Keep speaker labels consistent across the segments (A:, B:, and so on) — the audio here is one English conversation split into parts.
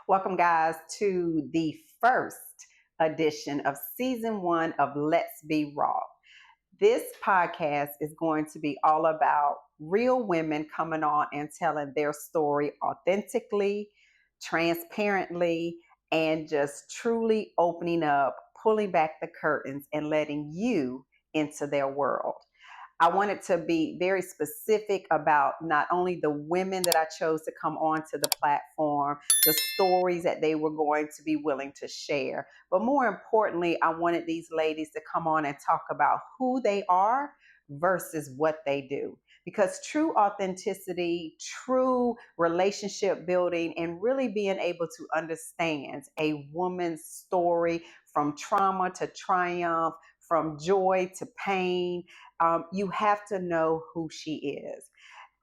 A: Welcome, guys, to the first edition of season 1 of Let's Be Raw. This podcast is going to be all about real women coming on and telling their story authentically, transparently, and just truly opening up, pulling back the curtains, and letting you into their world. I wanted to be very specific about not only the women that I chose to come onto the platform, the stories that they were going to be willing to share, but more importantly, I wanted these ladies to come on and talk about who they are versus what they do. Because true authenticity, true relationship building, and really being able to understand a woman's story from trauma to triumph, from joy to pain, you have to know who she is.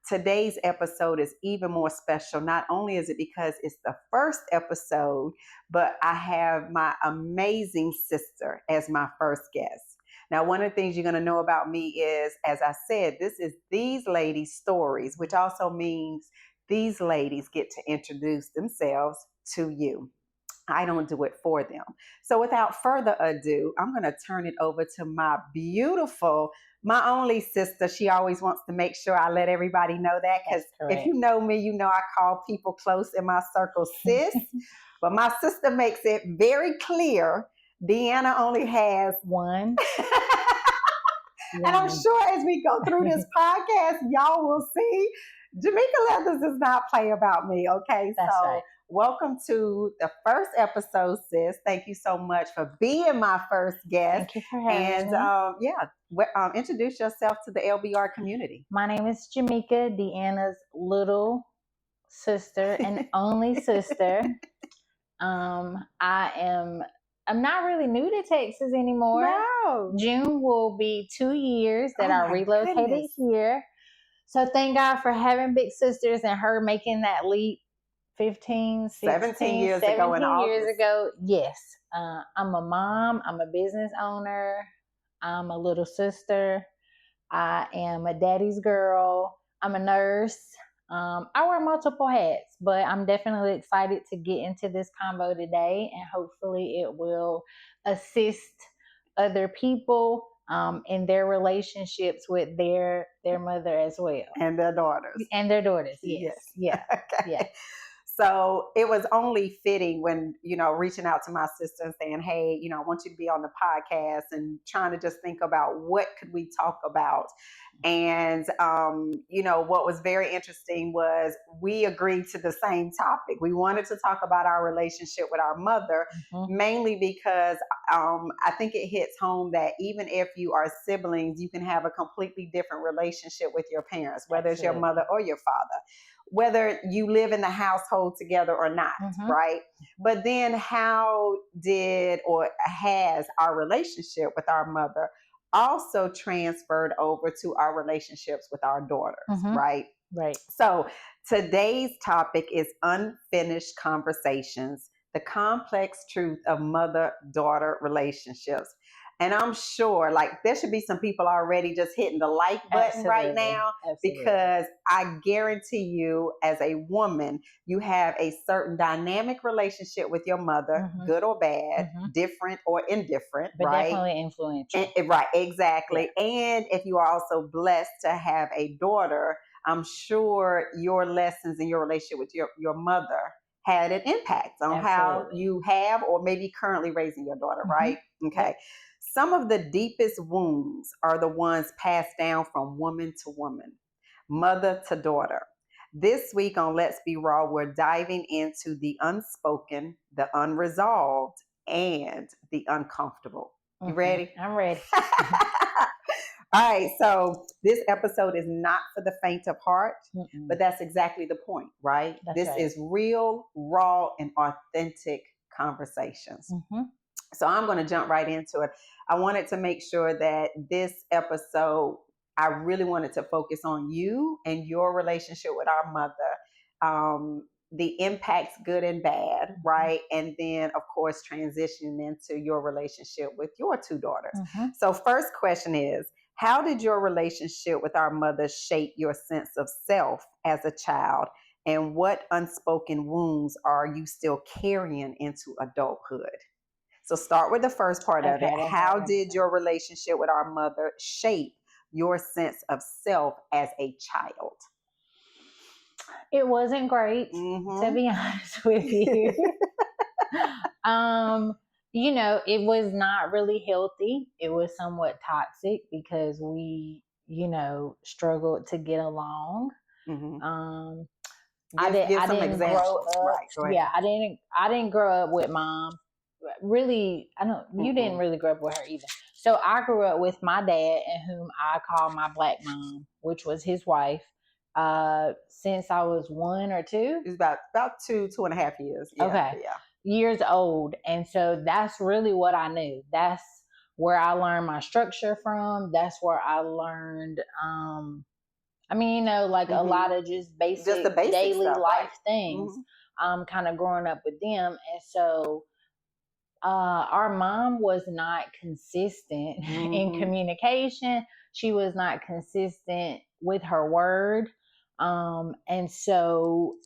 A: Today's episode is even more special. Not only is it because it's the first episode, but I have my amazing sister as my first guest. Now, one of the things you're going to know about me is, as I said, this is these ladies' stories, which also means these ladies get to introduce themselves to you. I don't do it for them. So without further ado, I'm going to turn it over to my beautiful, my only sister. She always wants to make sure I let everybody know that, because if you know me, you know I call people close in my circle sis. But my sister makes it very clear Deanna only has
B: one.
A: And I'm sure as we go through this podcast, y'all will see Jameka Leathers does not play about me. Okay,
B: That's
A: so
B: right.
A: Welcome to the first episode, sis. Thank you so much for being my first guest.
B: Thank you for having me.
A: Introduce yourself to the LBR community.
B: My name is Jameka, Deanna's little sister and only sister. I'm not really new to Texas anymore.
A: No.
B: June will be 2 years that I relocated here. So thank God for having big sisters and her making that leap 17 years ago. Yes. I'm a mom. I'm a business owner. I'm a little sister. I am a daddy's girl. I'm a nurse. I wear multiple hats, but I'm definitely excited to get into this convo today, and hopefully it will assist other people in their relationships with their mother as well.
A: And their daughters.
B: Yes. Yeah.
A: Okay.
B: Yeah.
A: So it was only fitting when, reaching out to my sister and saying, hey, I want you to be on the podcast, and trying to just think about what could we talk about. And, what was very interesting was we agreed to the same topic. We wanted to talk about our relationship with our mother, mainly because I think it hits home that even if you are siblings, you can have a completely different relationship with your parents, whether it's your mother or your father, whether you live in the household together or not, right? But then how did or has our relationship with our mother also transferred over to our relationships with our daughters, right?
B: Right.
A: So today's topic is unfinished conversations, the complex truth of mother-daughter relationships. And I'm sure there should be some people already just hitting the like button right now, because I guarantee you, as a woman, you have a certain dynamic relationship with your mother, good or bad, different or indifferent,
B: but
A: right?
B: Definitely influential.
A: Right, exactly. Yeah. And if you are also blessed to have a daughter, I'm sure your lessons in your relationship with your mother had an impact on how you have or maybe currently raising your daughter, right? Okay. Yep. Some of the deepest wounds are the ones passed down from woman to woman, mother to daughter. This week on Let's Be Raw, we're diving into the unspoken, the unresolved, and the uncomfortable. You ready?
B: I'm ready.
A: All right, so this episode is not for the faint of heart, but that's exactly the point, right? This is real, raw, and authentic conversations. So I'm going to jump right into it. I wanted to make sure that this episode, I really wanted to focus on you and your relationship with our mother, the impacts, good and bad, right? And then, of course, transitioning into your relationship with your two daughters. So first question is, how did your relationship with our mother shape your sense of self as a child? And what unspoken wounds are you still carrying into adulthood? So start with the first part of it. How did your relationship with our mother shape your sense of self as a child?
B: It wasn't great, to be honest with you. You know, it was not really healthy. It was somewhat toxic because we, you know, struggled to get along. I didn't grow up.
A: Right, go ahead.
B: Yeah, I didn't grow up with mom. Really, you didn't really grow up with her either. So I grew up with my dad, and whom I call my black mom, which was his wife, since I was 1 or 2.
A: It was about 2.5 years. Yeah,
B: okay.
A: Yeah.
B: Years old. And so that's really what I knew. That's where I learned my structure from. That's where I learned I mean, you know, like a lot of just the basic daily
A: stuff,
B: life things. Kind of growing up with them. And so our mom was not consistent in communication. She was not consistent with her word. And so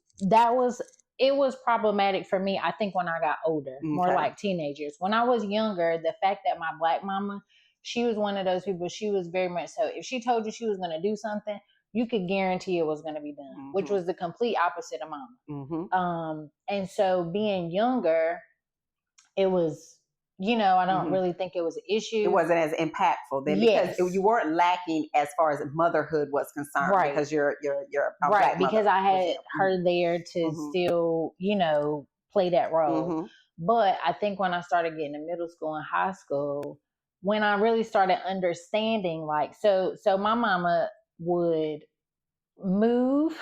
B: it was problematic for me, I think, when I got older, more like teenagers. When I was younger, the fact that my black mama, she was one of those people, she was very much so, if she told you she was going to do something, you could guarantee it was going to be done, which was the complete opposite of mama. And so being younger, it was, you know, I don't really think it was an issue.
A: It wasn't as impactful then because you weren't lacking as far as motherhood was concerned,
B: right?
A: Because you're
B: right, because I had her there to still, you know, play that role. But I think when I started getting to middle school and high school, when I really started understanding, like, so my mama would move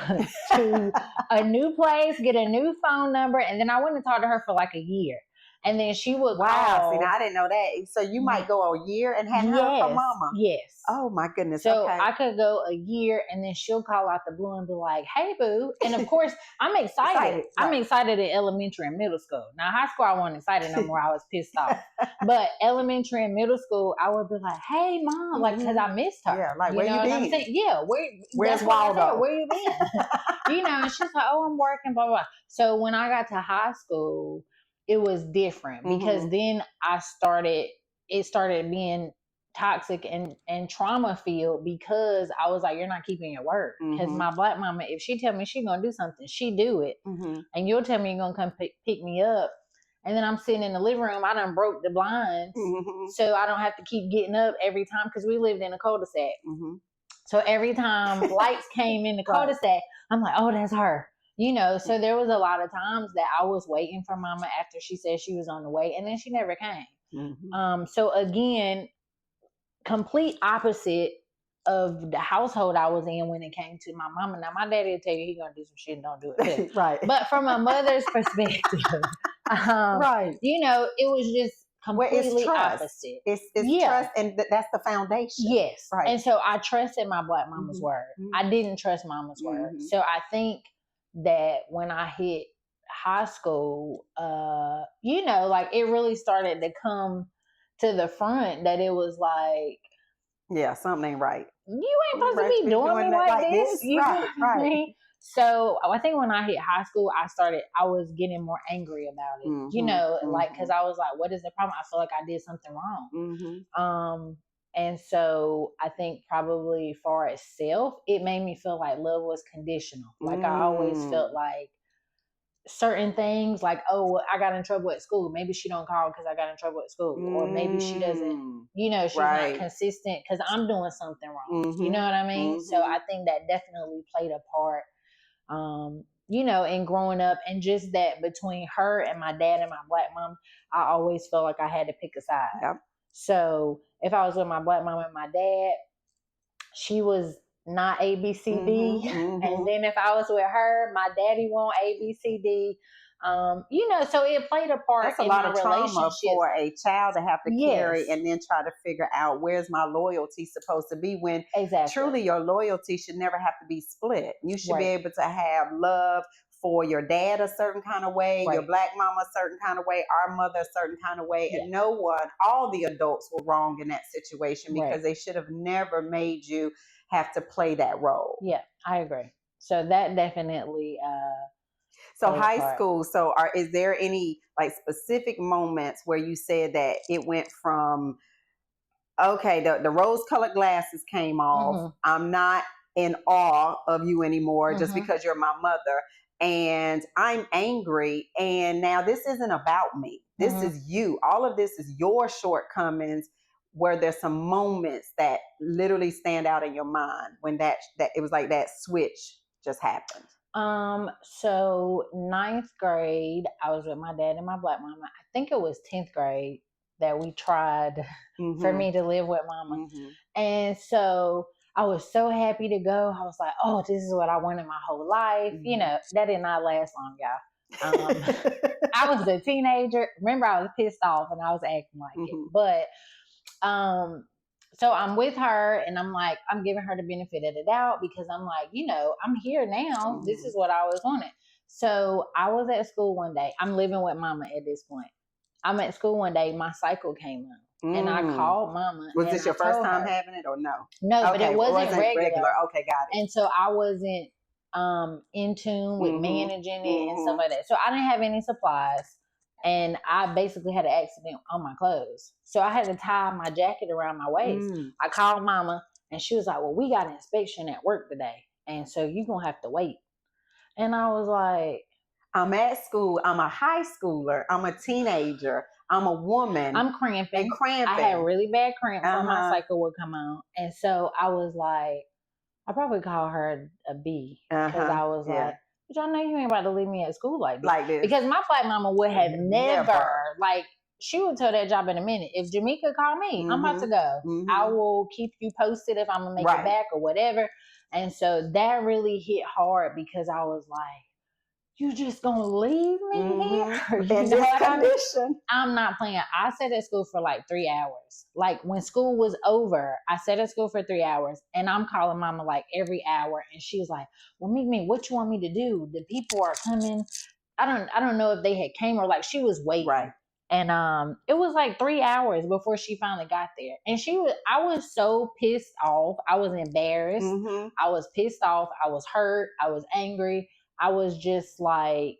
B: to a new place, get a new phone number, and then I wouldn't talk to her for like a year. And then she would call.
A: See, now I didn't know that. So you might go a year and have her for mama.
B: Yes.
A: Oh my goodness.
B: So I could go a year and then she'll call out the blue and be like, "Hey, boo." And of course, I'm excited. I'm excited at elementary and middle school. Now, high school, I wasn't excited no more. I was pissed off. But elementary and middle school, I would be like, "Hey, mom," like, because I missed her.
A: Yeah, like, where you been?
B: I'm saying? Yeah,
A: where's Waldo?
B: Where you been? You know, and she's like, "Oh, I'm working, blah, blah, blah." So when I got to high school, it was different because then it started being toxic and trauma filled because I was like, you're not keeping your word. Because my black mama, if she tell me she gonna do something, she do it. And you'll tell me you're gonna come pick me up. And then I'm sitting in the living room, I done broke the blinds. So I don't have to keep getting up every time because we lived in a cul-de-sac. So every time lights came in the cul-de-sac, I'm like, oh, that's her. You know, so there was a lot of times that I was waiting for mama after she said she was on the way, and then she never came. So again, complete opposite of the household I was in when it came to my mama. Now, my daddy will tell you he's going to do some shit and don't do it too.
A: Right.
B: But from a mother's perspective, you know, it was just completely opposite.
A: It's trust, and that's the foundation.
B: Yes. Right. And so I trusted my black mama's word. I didn't trust mama's word. So I think that when I hit high school, you know, like it really started to come to the front that it was like,
A: yeah, something ain't right.
B: You ain't supposed to be doing me like this. You know what I mean? So I think when I hit high school, I was getting more angry about it, you know, like, cause I was like, what is the problem? I feel like I did something wrong. And so I think probably for itself, it made me feel like love was conditional. Like I always felt like certain things, like, oh, I got in trouble at school. Maybe she don't call because I got in trouble at school. Or maybe she doesn't, you know, she's not consistent because I'm doing something wrong. You know what I mean? So I think that definitely played a part, you know, in growing up, and just that between her and my dad and my black mom, I always felt like I had to pick a side.
A: Yep.
B: So if I was with my black mom and my dad, she was not ABCD. And then if I was with her, my daddy won't ABCD. You know, so it played a part.
A: That's a lot of trauma for a child to have to carry, and then try to figure out where's my loyalty supposed to be, when truly your loyalty should never have to be split. You should be able to have love for your dad a certain kind of way, your black mama a certain kind of way, our mother a certain kind of way, and no one, all the adults were wrong in that situation because they should have never made you have to play that role.
B: Yeah, I agree. So that definitely
A: so high school, so is there any like specific moments where you said that it went from, okay, the rose colored glasses came off,
B: Mm-hmm.
A: I'm not in awe of you anymore just
B: Mm-hmm.
A: because you're my mother, and I'm angry, and now this isn't about me, this
B: Mm-hmm.
A: is you, all of this is your shortcomings, where there's some moments that literally stand out in your mind when that it was like that switch just happened?
B: So ninth grade, I was with my dad and my black mama. I think it was 10th grade that we tried for me to live with mama. And so I was so happy to go. I was like, oh, this is what I wanted my whole life. You know, that did not last long, y'all. I was a teenager. Remember, I was pissed off and I was acting like it. But so I'm with her and I'm like, I'm giving her the benefit of the doubt because I'm like, you know, I'm here now. This is what I always wanted. So I was at school one day. I'm living with mama at this point. I'm at school one day. My cycle came on. And I called mama.
A: Was this your first time having it or no?
B: No, okay, but it wasn't regular.
A: Okay, got it.
B: And so I wasn't in tune with managing it and stuff like that. So I didn't have any supplies. And I basically had an accident on my clothes. So I had to tie my jacket around my waist. I called mama and she was like, well, we got an inspection at work today. And so you're going to have to wait. And I was like,
A: I'm at school. I'm a high schooler. I'm a teenager. I'm a woman.
B: I'm cramping. I had really bad cramps when my cycle would come on. And so I was like, I probably call her a B. Because I was like, but y'all know you ain't about to leave me at school like this. Because my black mama would have never, like, she would tell that job in a minute. If Jameka called me, I'm about to go. I will keep you posted if I'm going to make it back or whatever. And so that really hit hard because I was like, you just gonna leave me here?
A: In this condition?
B: I'm not playing. I sat at school for like 3 hours. Like when school was over, I sat at school for 3 hours and I'm calling mama like every hour. And she's like, well, me, what you want me to do? The people are coming. I don't know if they had came or like she was waiting.
A: Right.
B: And it was like 3 hours before she finally got there. And I was so pissed off. I was embarrassed. I was pissed off. I was hurt. I was angry. I was just like,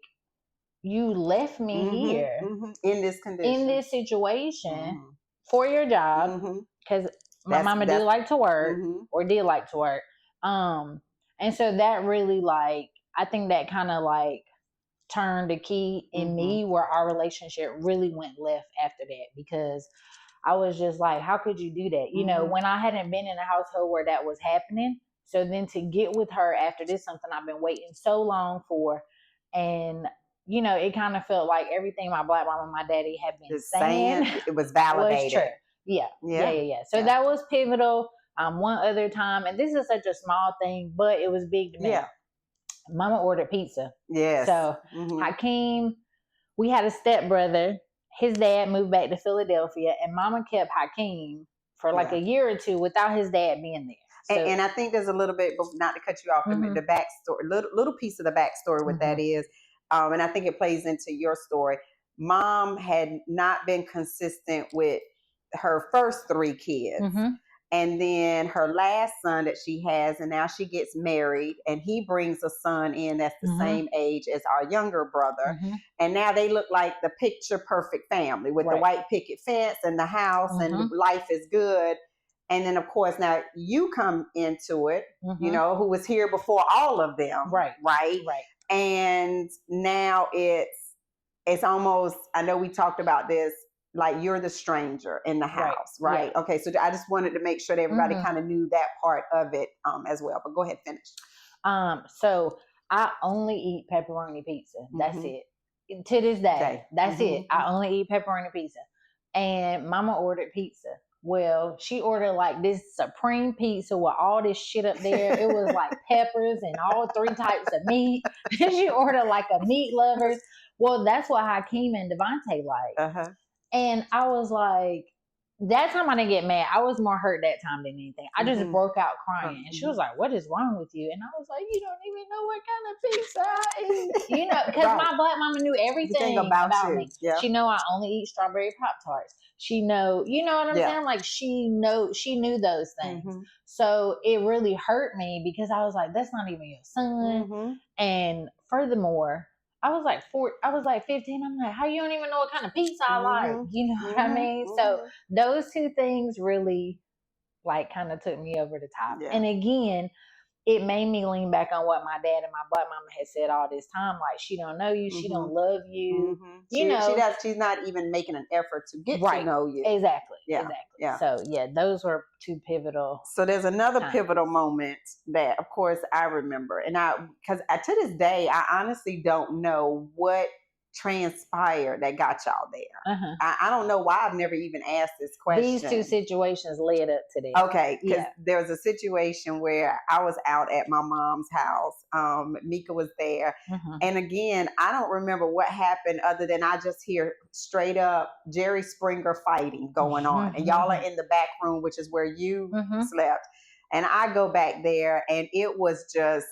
B: you left me here
A: in this condition,
B: in this situation for your job, because my mama did like to work or did like to work. And so that really like, I think that kind of like turned the key in me where our relationship really went left after that, because I was just like, how could you do that? You know, when I hadn't been in a household where that was happening. So then to get with her after this, something I've been waiting so long for. And, you know, it kind of felt like everything my black mama and my daddy had been saying
A: it was validated.
B: Was true. Yeah. So that was pivotal. One other time, and this is such a small thing, but it was big to me. Yeah. Mama ordered pizza.
A: Yes.
B: So Hakeem, we had a stepbrother. His dad moved back to Philadelphia, and mama kept Hakeem for like a year or two without his dad being there.
A: So, and I think there's a little bit, not to cut you off, the backstory, little piece of the backstory with that is, and I think it plays into your story. Mom had not been consistent with her first 3 kids. And then her last son that she has, and now she gets married, and he brings a son in that's the same age as our younger brother. And now they look like the picture perfect family with the white picket fence and the house, and life is good. And then, of course, now you come into it, you know, who was here before all of them. Right. And now it's almost, I know we talked about this, like you're the stranger in the house, right? Yeah. Okay, so I just wanted to make sure that everybody kind of knew that part of it as well. But go ahead, finish.
B: So I only eat pepperoni pizza. That's it. To this day, that's it. I only eat pepperoni pizza. And mama ordered pizza. Well, she ordered like this supreme pizza with all this shit up there. It was like peppers and all 3 types of meat. She ordered like a meat lovers. Well, that's what Hakeem and Devontae like. And I was like, that time I didn't get mad. I was more hurt that time than anything. I just broke out crying. And she was like, what is wrong with you? And I was like, you don't even know what kind of pizza I eat. You know, because my black mama knew everything about me. Yeah. She know I only eat strawberry Pop-Tarts. She know, you know what I'm saying? Like she knew those things. So it really hurt me because I was like, that's not even your son. And furthermore, I was like 15. I'm like, how you don't even know what kind of pizza I like? You know what I mean? So those two things really like kind of took me over the top. And again, it made me lean back on what my dad and my black mama had said all this time. Like, she don't know you, she don't love you. You know,
A: she's not even making an effort to get to know you.
B: Exactly. So those were two pivotal.
A: So there's another pivotal moment that, of course, I remember, and because to this day, I honestly don't know what transpired that got y'all there. I don't know why I've never even asked this question.
B: These two situations led up to this.
A: Okay, because there was a situation where I was out at my mom's house. Mika was there. And again, I don't remember what happened other than I just hear straight up Jerry Springer fighting going on. And y'all are in the back room, which is where you slept. And I go back there and it was just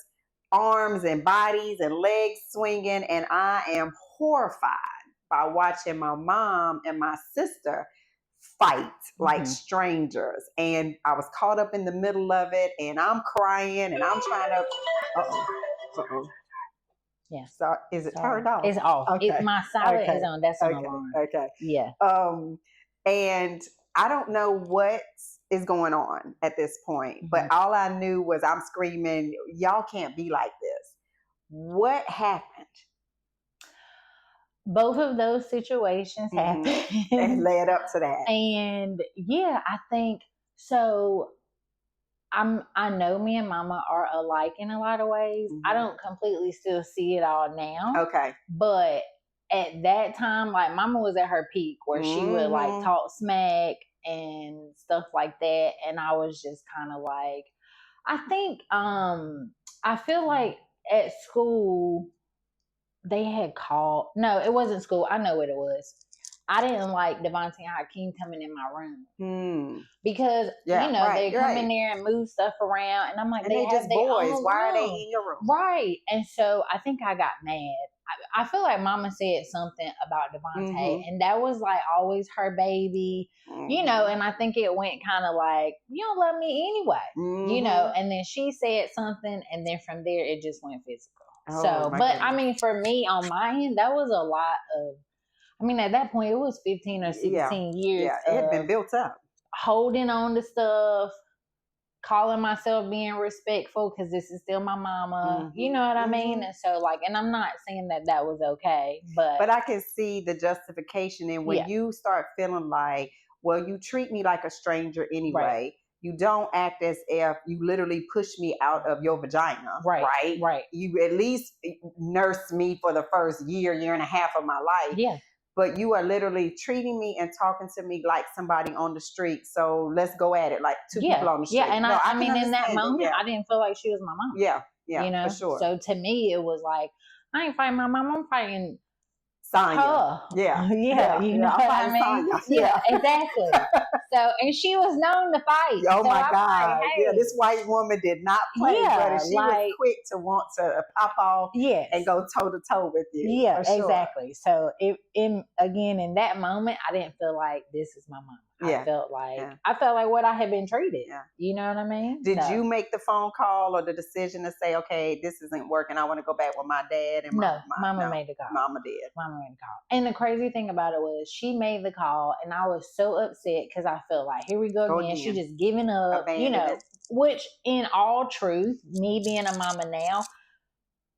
A: arms and bodies and legs swinging. And I am horrified by watching my mom and my sister fight like strangers. And I was caught up in the middle of it and I'm crying and I'm trying to
B: Yeah.
A: So is it turned off?
B: It's off. Okay. My silent is on. That's an alarm.
A: Okay.
B: Yeah.
A: And I don't know what is going on at this point, but all I knew was I'm screaming, y'all can't be like this. What happened?
B: Both of those situations happened
A: and led up to that.
B: And yeah, I think so. I know me and mama are alike in a lot of ways. I don't completely still see it all now.
A: Okay.
B: But at that time, like mama was at her peak where she would like talk smack and stuff like that. And I was just kind of like, I think, I feel like at school, they had called. No, it wasn't school. I know what it was. I didn't like Devontae and Hakeem coming in my room because they come in there and move stuff around, and I'm like,
A: and they just boys. Why are they in your room?
B: Right. And so I think I got mad. I feel like Mama said something about Devontae, and that was like always her baby, you know. And I think it went kind of like, you don't love me anyway, you know. And then she said something, and then from there it just went physical. But I mean, for me on my end, that was a lot of. I mean, at that point, it was 15 or 16 years.
A: Yeah, it had been built up.
B: Holding on to stuff, calling myself being respectful because this is still my mama. You know what I mean? And so, like, and I'm not saying that was okay, but
A: I can see the justification in when you start feeling like, well, you treat me like a stranger anyway. Right. You don't act as if you literally push me out of your vagina, right? You at least nurse me for the first year and a half of my life.
B: Yeah.
A: But you are literally treating me and talking to me like somebody on the street. So let's go at it, like two people on the street.
B: Yeah, and I mean, in that moment, I didn't feel like she was my mom.
A: Yeah,
B: you know,
A: for sure.
B: So to me, it was like, I ain't fighting my mom, I'm fighting
A: Sonya.
B: her.
A: Yeah,
B: you know what I mean? Yeah, exactly. So, and she was known to fight.
A: Oh my God. Like, hey. Yeah, this white woman did not play, but she was quick to want to pop off and go toe to toe with you.
B: Yeah, exactly. So in that moment, I didn't feel like this is my mom. I felt like what I had been treated. Yeah. You know what I mean?
A: Did you make the phone call or the decision to say, okay, this isn't working, I want to go back with my dad? And
B: Mama made the call.
A: Mama did.
B: Mama made the call. And the crazy thing about it was she made the call and I was so upset because I felt like, here we go again. She just giving up, you know, which in all truth, me being a mama now,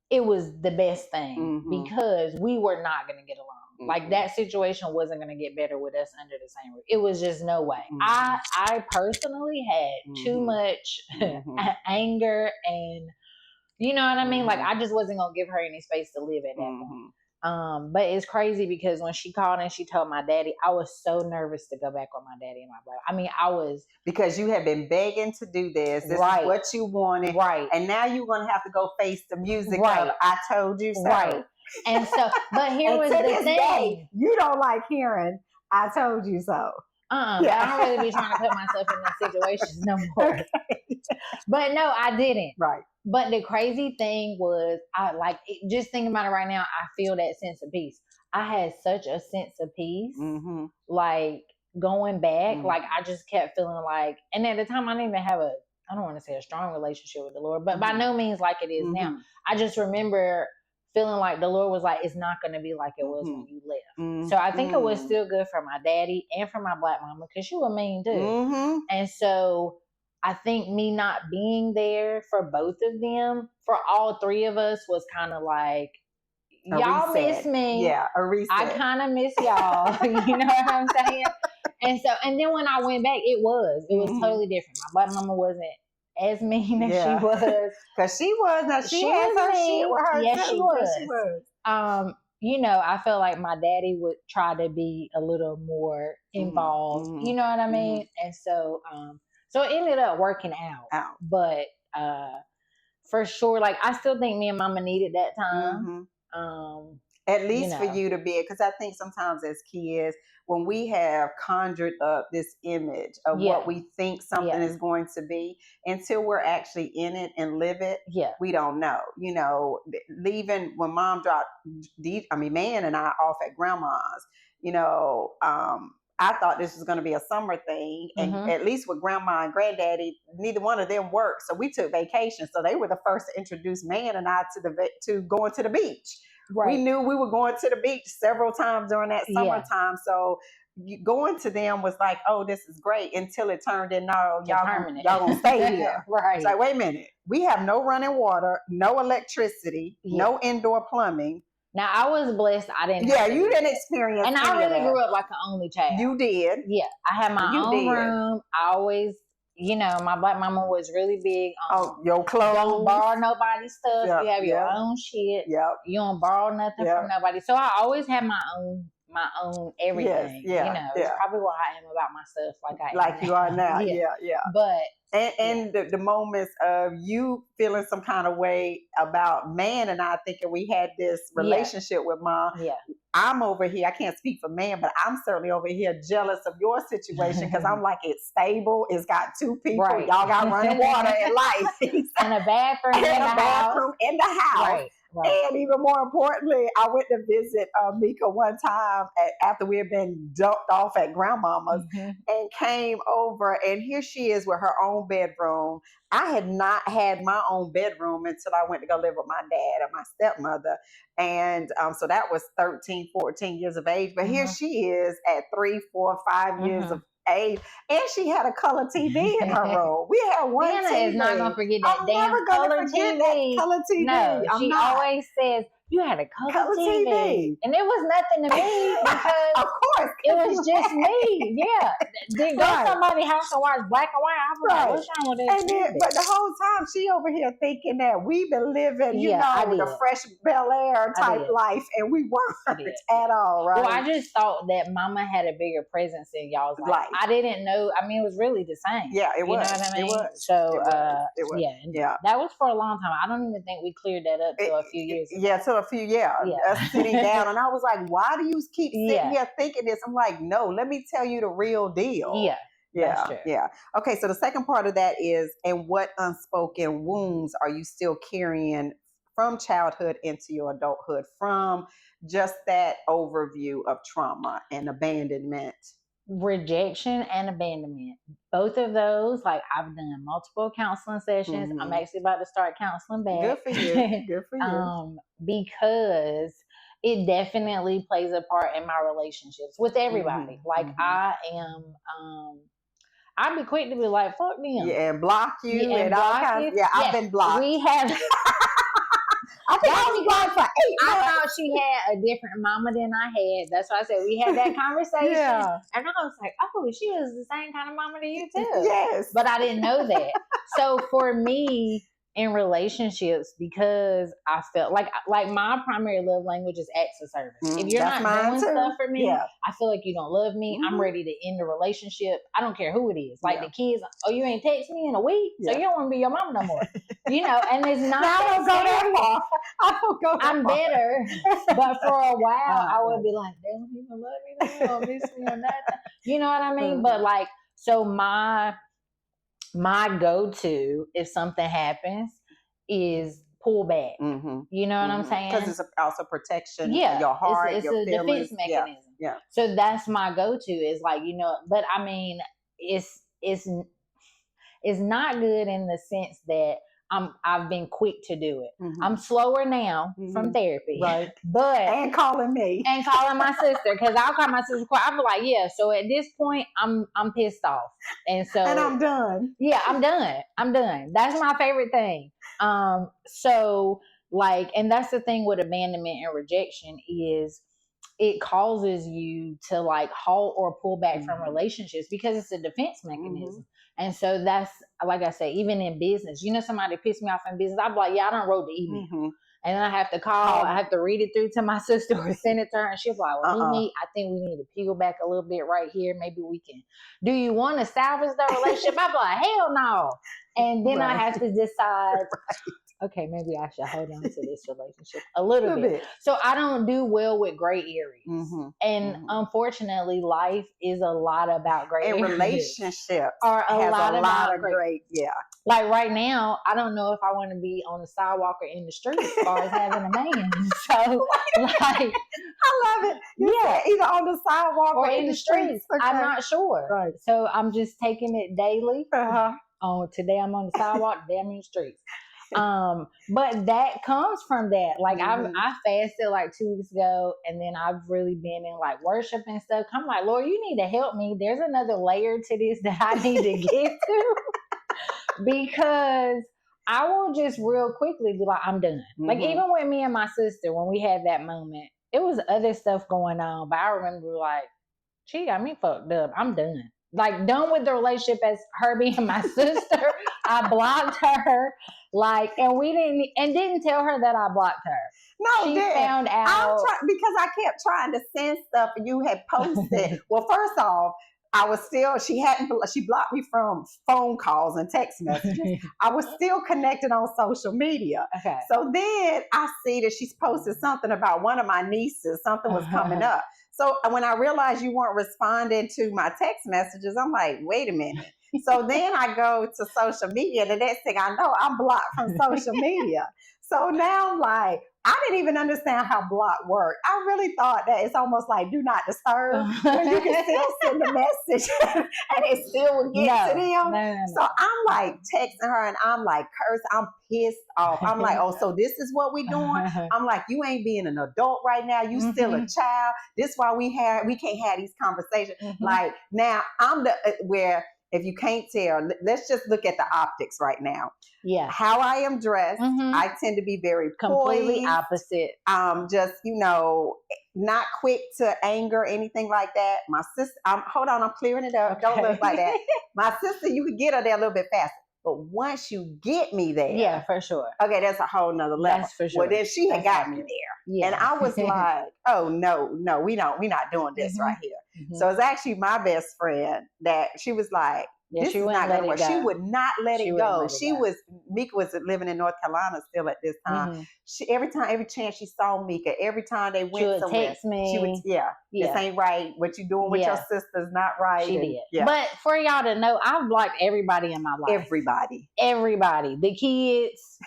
B: it was the best thing because we were not going to get along. Like that situation wasn't going to get better with us under the same roof. It was just no way. I personally had too much anger and you know what I mean? Like I just wasn't going to give her any space to live at that point. But it's crazy because when she called and she told my daddy, I was so nervous to go back with my daddy and my brother. I mean, I was.
A: Because you had been begging to do this. This is what you wanted.
B: Right.
A: And now you're going to have to go face the music of I told you so.
B: Right. And so, but here was the thing.
A: You don't like hearing, I told you so.
B: I don't really be trying to put myself in those situations no more.
A: Okay.
B: But no, I didn't.
A: Right.
B: But the crazy thing was, just thinking about it right now, I feel that sense of peace. I had such a sense of peace, like going back, like I just kept feeling like, and at the time I didn't even have I don't want to say a strong relationship with the Lord, but by no means like it is now. I just remember feeling like the Lord was like, it's not going to be like it was when you left. So I think it was still good for my daddy and for my black mama, because she was mean too. And so I think me not being there for both of them, for all three of us, was kind of like, y'all miss me.
A: Yeah, a reset.
B: I kind of miss y'all. You know what I'm saying? And then when I went back, it was totally different. My black mama wasn't as mean as she was.
A: Because she was. Now she had her shit with her
B: too.
A: She was.
B: You know, I felt like my daddy would try to be a little more involved. You know what I mean? And so, so it ended up working out. But for sure, like I still think me and mama needed that time.
A: At least for you to be, because I think sometimes as kids, when we have conjured up this image of what we think something is going to be, until we're actually in it and live it, we don't know. You know, leaving when mom dropped, Man and I off at grandma's, you know, I thought this was going to be a summer thing. And at least with grandma and granddaddy, neither one of them worked. So we took vacation. So they were the first to introduce Man and I to going to the beach. Right. We knew we were going to the beach several times during that summertime. So going to them was like, oh, this is great, until it turned in, no, y'all gonna stay here. Right. It's like, wait a minute. We have no running water, no electricity, no indoor plumbing.
B: Now, I was blessed. I didn't.
A: Yeah, you didn't experience.
B: And I really grew up like an only child.
A: You did.
B: Yeah, I had my own room. I always, you know, my black mama was really big on
A: your clothes.
B: Don't borrow nobody's stuff. You have your own shit. You don't borrow nothing from nobody. So I always had my own everything. You know, it's probably why I am about my stuff like
A: you are now. Yeah.
B: But
A: and the moments of you feeling some kind of way about Man and I thinking we had this relationship with Mom.
B: Yeah.
A: I'm over here. I can't speak for Man, but I'm certainly over here jealous of your situation, because I'm like, it's stable. It's got two people. Right. Y'all got running water and lights.
B: And a bathroom
A: in the house.
B: Right. Right.
A: And even more importantly, I went to visit Mika one time after we had been dumped off at grandmama's, and came over, and here she is with her own bedroom. I had not had my own bedroom until I went to go live with my dad and my stepmother. And so that was 13, 14 years of age. But here she is at 3, 4, 5 years of age, and she had a color TV in her room. We had one
B: Diana
A: TV.
B: is not going to forget that damn color TV.
A: That color TV.
B: No, she always says, you had a color TV. And it was nothing to me, because
A: of course
B: it was just me. Yeah. Then go to somebody's house and watch black and white. I was like, what's wrong with this?
A: But the whole time she over here thinking that we've been living, you know, the fresh Bel Air type life, and we weren't at all, right?
B: Well, I just thought that mama had a bigger presence in y'all's life. I didn't know. I mean, it was really the same.
A: Yeah, it was.
B: You know what I mean?
A: It was.
B: So,
A: it was.
B: Yeah. That was for a long time. I don't even think we cleared that up till a few years ago.
A: Yeah, till a few, us sitting down, and I was like, why do you keep sitting here thinking this? I'm like, no, let me tell you the real deal. Yeah. Okay, so the second part of that is, and what unspoken wounds are you still carrying from childhood into your adulthood, from just that overview of trauma and abandonment?
B: Rejection and abandonment. Both of those, like, I've done multiple counseling sessions. I'm actually about to start counseling back.
A: Good for you. Good for you.
B: Because it definitely plays a part in my relationships with everybody. Like, I am, I'd be quick to be like, fuck them.
A: Yeah, and block you and all kinds. Yeah, I've been blocked.
B: We have.
A: I think I was blocked for 8 months.
B: I thought she had a different mama than I had. That's why I said we had that conversation. And I was like, oh, she was the same kind of mama to you too.
A: Yes.
B: But I didn't know that. So for me, in relationships, because I felt like my primary love language is acts of service. If you're not doing stuff for me, I feel like you don't love me. I'm ready to end the relationship. I don't care who it is. Like the kids, oh, you ain't text me in a week, so you don't want to be your mom no more. You know, and it's not.
A: I don't go that far. I don't go that
B: I'm
A: far.
B: better, but for a while I would be like, they don't even love me. They don't miss me or nothing. You know what I mean? But like, so my go-to if something happens is pull back. You know what I'm saying?
A: Because it's also protection.
B: Yeah,
A: your heart,
B: it's
A: your
B: a
A: feelings.
B: defense mechanism.
A: Yeah.
B: So that's my go-to is like, you know, but I mean, it's not good in the sense that I've been quick to do it. I'm slower now from therapy,
A: right?
B: But
A: and calling me
B: and calling my sister, because I'll call my sister. I'll be like, yeah. So at this point, I'm pissed off, and so
A: and I'm done.
B: Yeah, I'm done. I'm done. That's my favorite thing. So like, and that's the thing with abandonment and rejection is it causes you to like halt or pull back from relationships because it's a defense mechanism. And so that's, like I say, even in business, you know, somebody pissed me off in business. I'm like, yeah, I don't wrote the email. And then I have to call, I have to read it through to my sister or send it to her. And she's like, well, I think we need to peel back a little bit right here. Maybe we can, do you want to salvage the relationship? I'm like, hell no. And then I have to decide, okay, maybe I should hold on to this relationship a little bit. So I don't do well with gray areas. And unfortunately, life is a lot about gray areas.
A: And relationships
B: are a lot
A: of great,
B: Like right now, I don't know if I want to be on the sidewalk or in the street as far as having a man. So, like,
A: I love it. Either on the sidewalk
B: or in the streets. Okay. I'm not sure.
A: Right.
B: So I'm just taking it daily. Today I'm on the sidewalk. Today I'm in the streets. But that comes from that. Like I fasted like 2 weeks ago, and then I've really been in like worship and stuff. I'm like, Lord, you need to help me. There's another layer to this that I need to get to. Because I will just real quickly be like, I'm done. Like even with me and my sister, when we had that moment, it was other stuff going on, but I remember like, she got me fucked up. I'm done. Like done with the relationship as her being my sister. I blocked her. Like, and we didn't tell her that I blocked her.
A: No,
B: she found out
A: because I kept trying to send stuff and you had posted. Well, first off, I was still, she blocked me from phone calls and text messages. I was still connected on social media.
B: Okay.
A: So then I see that she's posted something about one of my nieces, something was coming up. So when I realized you weren't responding to my text messages, I'm like, wait a minute. So then I go to social media. The next thing I know, I'm blocked from social media. So now I'm like, I didn't even understand how block worked. I really thought that it's almost like do not disturb, where you can still send a message and it still will get to them. No. So I'm like texting her and I'm like cursing. I'm pissed off. I'm like, oh, so this is what we doing? I'm like, you ain't being an adult right now. You still a child. This is why we can't have these conversations. Like now I'm where if you can't tell, let's just look at the optics right now.
B: Yeah.
A: How I am dressed, I tend to be very
B: completely opposite.
A: Just, not quick to anger, anything like that. My sister, hold on, I'm clearing it up. Okay. Don't look like that. My sister, you could get her there a little bit faster. But once you get me there.
B: Yeah, for sure.
A: Okay, that's a whole nother level.
B: That's for sure.
A: Well, then she had got me there. Yeah. And I was like, oh, no, we're not doing this right here. So it's actually my best friend that she was like, this is not going to work. She would not let it go. Mika was living in North Carolina still at this time. Every chance she saw Mika, every time they went somewhere,
B: text me.
A: She would, this ain't right. What you doing with your sister's not right.
B: She did. Yeah. But for y'all to know, I've blocked everybody in my life. Everybody. The kids,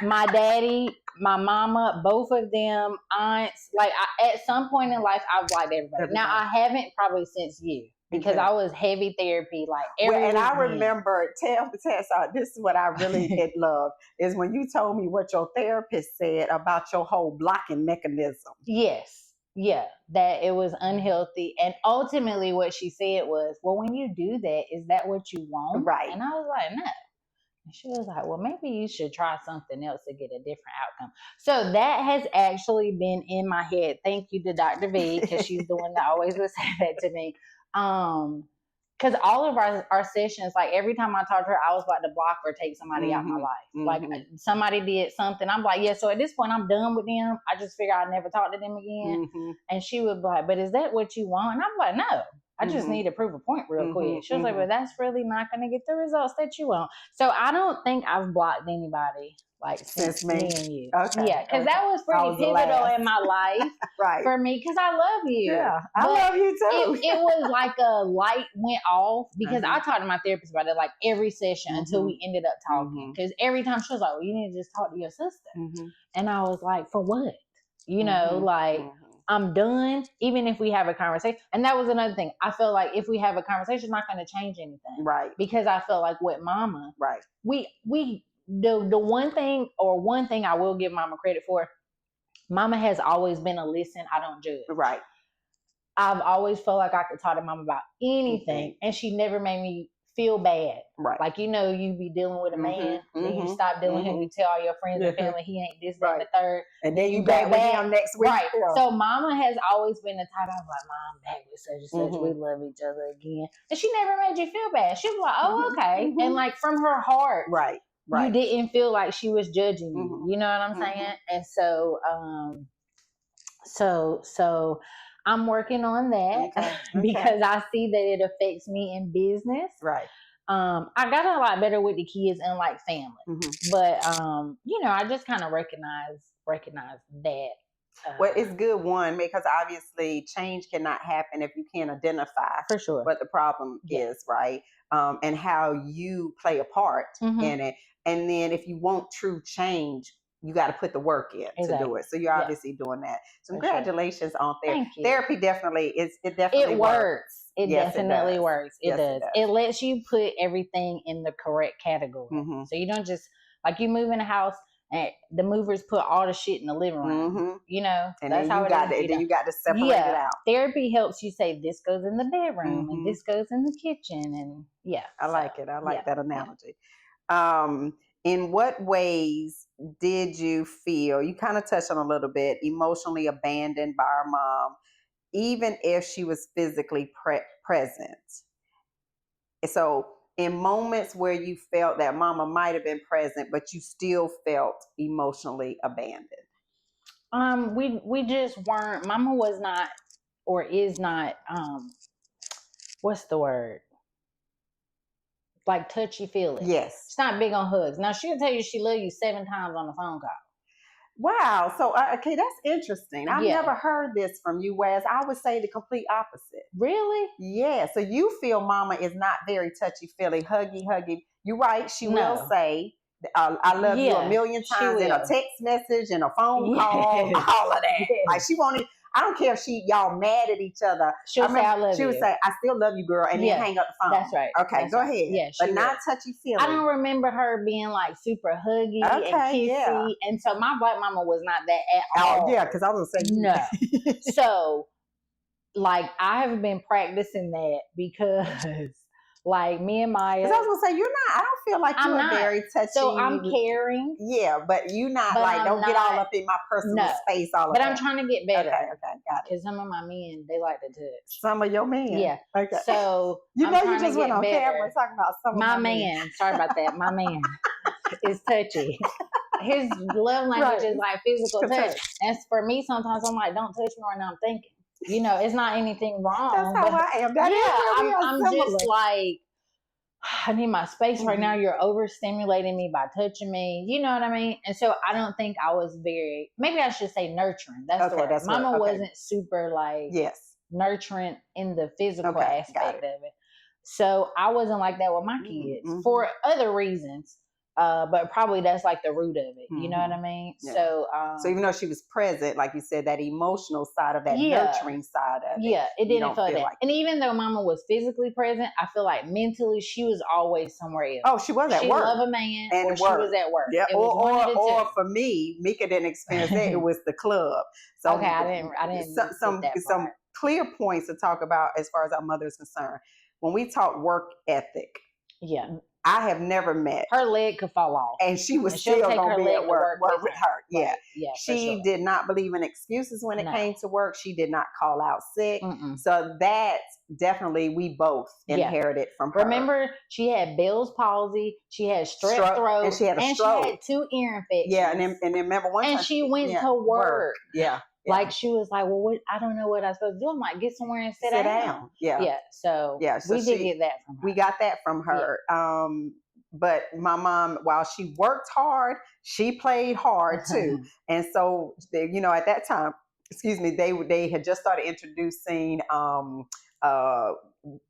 B: my daddy, my mama, both of them, aunts. Like at some point in life, I've blocked everybody. Now I haven't probably since you. Because I was heavy therapy, like every
A: and I remember, this is what I really did love, is when you told me what your therapist said about your whole blocking mechanism.
B: Yes. Yeah. That it was unhealthy. And ultimately what she said was, well, when you do that, is that what you want?
A: Right.
B: And I was like, no. And she was like, well, maybe you should try something else to get a different outcome. So that has actually been in my head. Thank you to Dr. V, because she's the one that always would say that to me. Because all of our sessions, like every time I talk to her, I was about to block or take somebody out of my life. Like somebody did something, I'm like, yeah. So at this point, I'm done with them. I just figure I'd never talk to them again. And she would be like, but is that what you want? And I'm like, no, I just need to prove a point real quick. She was like, well, that's really not going to get the results that you want. So I don't think I've blocked anybody like since me and you.
A: Okay.
B: Yeah, because that was pretty pivotal in my life for me, because I love you.
A: Yeah, I love you too.
B: It was like a light went off, because I talked to my therapist about it like every session until we ended up talking. Because every time she was like, well, you need to just talk to your sister. And I was like, for what? You know, like, I'm done, even if we have a conversation. And that was another thing. I feel like if we have a conversation, it's not going to change anything.
A: Right.
B: Because I feel like with Mama, the one thing I will give Mama credit for, Mama has always been a listen, I don't judge.
A: Right.
B: I've always felt like I could talk to Mama about anything, and she never made me feel bad.
A: Right.
B: Like, you know, you be dealing with a man, then you stop dealing with him, you tell all your friends and family he ain't this, that, and the third.
A: And then you back with him next week.
B: Right. Yeah. So Mama has always been the type, I was like, Mom, back with such and such, we love each other again. And she never made you feel bad. She was like, oh, okay. And like from her heart.
A: Right.
B: You didn't feel like she was judging you. You know what I'm saying? And so, so I'm working on that because I see that it affects me in business.
A: Right.
B: I got a lot better with the kids and like family, but you know, I just kind of recognize that.
A: Well, it's good because obviously change cannot happen if you can't identify
B: for sure
A: what the problem is, right? And how you play a part in it. And then if you want true change, you got to put the work in to do it. So you're obviously doing that. So congratulations on therapy. Therapy definitely works.
B: It definitely works. It does. It lets you put everything in the correct category. So you don't just, like, you move in a house and the movers put all the shit in the living room. You know,
A: and that's how then you got to separate it out.
B: Therapy helps you say this goes in the bedroom and this goes in the kitchen, and
A: I like it. I like that analogy. In what ways did you feel, you kind of touched on a little bit, emotionally abandoned by our mom, even if she was physically present? So in moments where you felt that Mama might have been present, but you still felt emotionally abandoned?
B: We just weren't. Mama was not, or is not, what's the word? Like touchy-feely.
A: Yes.
B: She's not big on hugs. Now, she'll tell you she loves you 7 times on the phone call.
A: Wow. So, okay, that's interesting. I've never heard this from you, whereas I would say the complete opposite.
B: Really?
A: Yeah. So you feel Mama is not very touchy-feely, huggy. You're right. She will say, I love you a million times in a text message and a phone call, all of that. Like, she won't even, I don't care if y'all mad at each other.
B: She'll say, I love you.
A: She would say, I still love you, girl, and then hang up the phone.
B: That's right.
A: Okay, go ahead.
B: Yeah,
A: but not touchy-feely.
B: I don't remember her being like super huggy and kissy. And so my black mama was not that at all.
A: Oh, yeah, because I was going to say.
B: No. So, like, I have been practicing that because, like, me and Maya.
A: Because I was going to say, I don't feel like you're very touchy.
B: So I'm caring.
A: Yeah, but you not like, don't get all up in my personal space all of that.
B: But I'm trying to get better.
A: Okay, got it.
B: Because some of my men, they like to touch.
A: Some of your men?
B: Yeah.
A: Okay.
B: So
A: you just went on camera talking about some of my
B: man. Sorry about that. My man is touchy. His love language is like physical touch. And for me, sometimes I'm like, don't touch me right now, I'm thinking. You know, it's not anything wrong.
A: That's how I am.
B: I'm just like, I need my space right now. You're overstimulating me by touching me. You know what I mean? And so I don't think I was maybe I should say nurturing. That's the word. Mama wasn't super like nurturing in the physical aspect of it. So I wasn't like that with my kids for other reasons. But probably that's like the root of it. You know what I mean? Yeah. So
A: even though she was present, like you said, that emotional side of that nurturing side of it.
B: Yeah, it didn't feel like that. And even though Mama was physically present, I feel like mentally she was always somewhere else.
A: Oh, she was at work.
B: She loved a man, or she was at work.
A: Yeah, or for me, Mika didn't experience that. It was the club. So
B: okay, I didn't.
A: Some clear points to talk about as far as our mother is concerned. When we talk work ethic.
B: Yeah.
A: I have never met.
B: Her leg could fall off.
A: And she was still going to be at work with her. Yeah.
B: Right. Yeah.
A: She did not believe in excuses when it came to work. She did not call out sick. So that definitely we both inherited from her.
B: Remember, she had Bell's palsy. She had strep throat.
A: And she had a stroke.
B: She had 2 ear infections.
A: Yeah. And then remember one time.
B: And she went to work.
A: Yeah.
B: Like she was like, well, I don't know what I'm supposed to do. I'm like, get somewhere and sit down.
A: Yeah.
B: So we did get that from her.
A: We got that from her. But my mom, while she worked hard, she played hard too. And so, at that time, they had just started introducing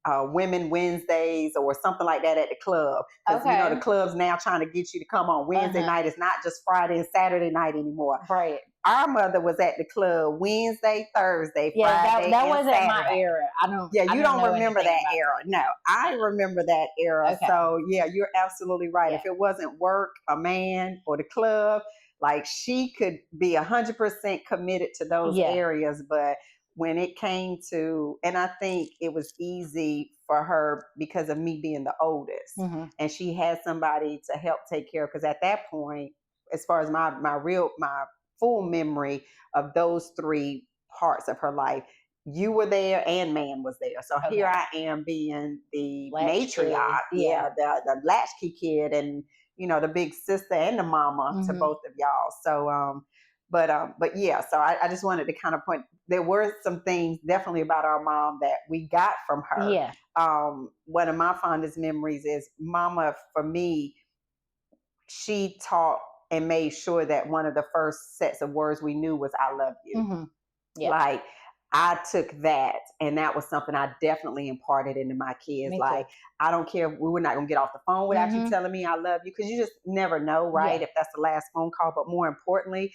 A: Women Wednesdays or something like that at the club. Because the club's now trying to get you to come on Wednesday night. It's not just Friday and Saturday night anymore.
B: Right.
A: Our mother was at the club Wednesday, Thursday, Friday,
B: that
A: and
B: wasn't
A: Saturday.
B: My era.
A: You don't remember that era. No, I remember that era. Okay. So you're absolutely right. If it wasn't work, a man, or the club, like she could be 100% committed to those areas. But when it came to, and I think it was easy for her because of me being the oldest, and she had somebody to help take care of. Because at that point, as far as my full memory of those three parts of her life, you were there and man was there. So here I am being the matriarch, the latchkey kid, and the big sister and the mama to both of y'all. So but so I just wanted to kind of point, there were some things definitely about our mom that we got from her. One of my fondest memories is mama, for me, she taught and made sure that one of the first sets of words we knew was "I love you." Like I took that, and that was something I definitely imparted into my kids. Like, I don't care, we were not going to get off the phone without you telling me I love you, because you just never know, right? If that's the last phone call. But more importantly,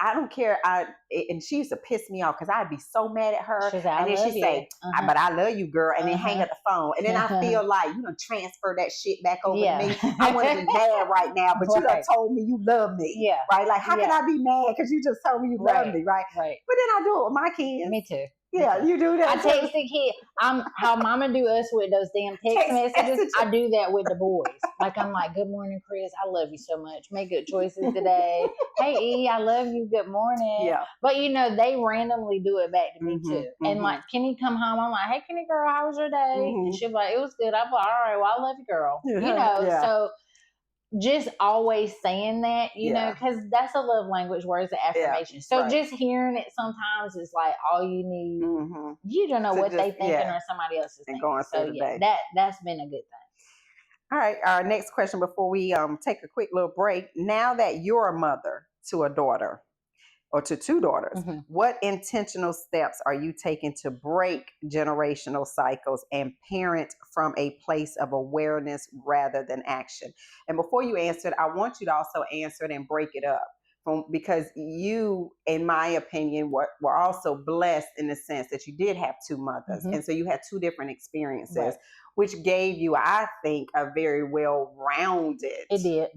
A: I don't care. And she used to piss me off because I'd be so mad at her. And then she'd say, but I love you, girl. And then hang up the phone. And then I feel like, you done transfer that shit back over to me. I want to be mad right now, but you done told me you love me. Right? Like, how can I be mad because you just told me you love me, right? But then I do it with my kids.
B: Me too.
A: Yeah, you do that.
B: I text the kid. How mama do us with those damn text messages. I do that with the boys. Like, I'm like, good morning, Chris. I love you so much. Make good choices today. Hey, E, I love you. Good morning. Yeah. But they randomly do it back to me too. And like, Kenny come home. I'm like, hey, Kenny girl, how was your day? And she'll be like, it was good. I'm like, all right, well, I love you, girl. So just always saying that, because that's a love language, words of affirmation. So just hearing it sometimes is like all you need. You don't know what they thinking or somebody else is thinking. Going so that's been a good thing.
A: All right, our next question before we take a quick little break. Now that you're a mother to a daughter, or to two daughters, what intentional steps are you taking to break generational cycles and parent from a place of awareness rather than action? And before you answer it, I want you to also answer it and break it up. Because you, in my opinion, were also blessed in the sense that you did have two mothers. And so you had two different experiences, which gave you, I think, a very well-rounded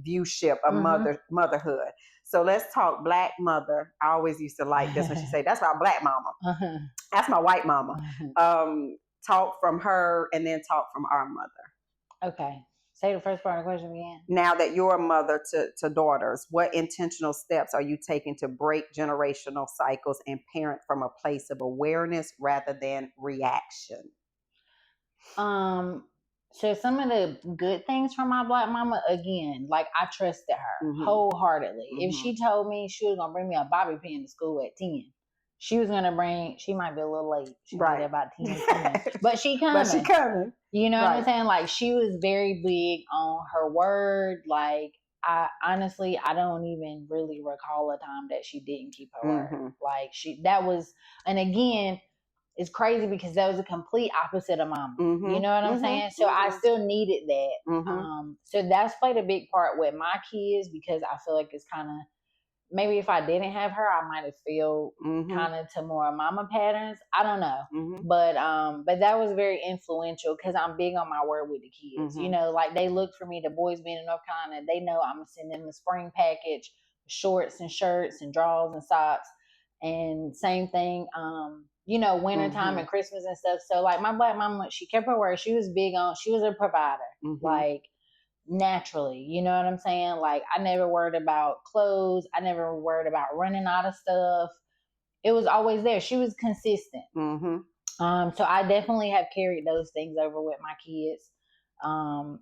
A: viewship of motherhood. So let's talk Black mother. I always used to like this when she say, that's my Black mama. That's my white mama. Talk from her and then talk from our mother.
B: Okay. Say the first part of the question again.
A: Now that you're a mother to daughters, what intentional steps are you taking to break generational cycles and parent from a place of awareness rather than reaction?
B: So some of the good things from my Black mama, again, like I trusted her wholeheartedly. If she told me she was gonna bring me a bobby pin to school at 10, she was gonna bring. She might be a little late. She might be about 10, but she coming.
A: But she coming.
B: You know what I'm saying? Like, she was very big on her word. Like, I honestly, I don't even really recall a time that she didn't keep her word. Like, and again, it's crazy because that was a complete opposite of mama. You know what I'm saying? So I still needed that. So that's played a big part with my kids, because I feel like it's kind of, maybe if I didn't have her, I might have felt kind of to more mama patterns. I don't know. But that was very influential because I'm big on my word with the kids. Like, they look for me, the boys being in North Carolina, they know I'm going to send them a spring package, shorts and shirts and drawers and socks. And same thing, wintertime and Christmas and stuff. So like, my Black mama, she kept her word. She was a provider. Like, naturally, you know what I'm saying? Like, I never worried about clothes. I never worried about running out of stuff. It was always there. She was consistent. So I definitely have carried those things over with my kids.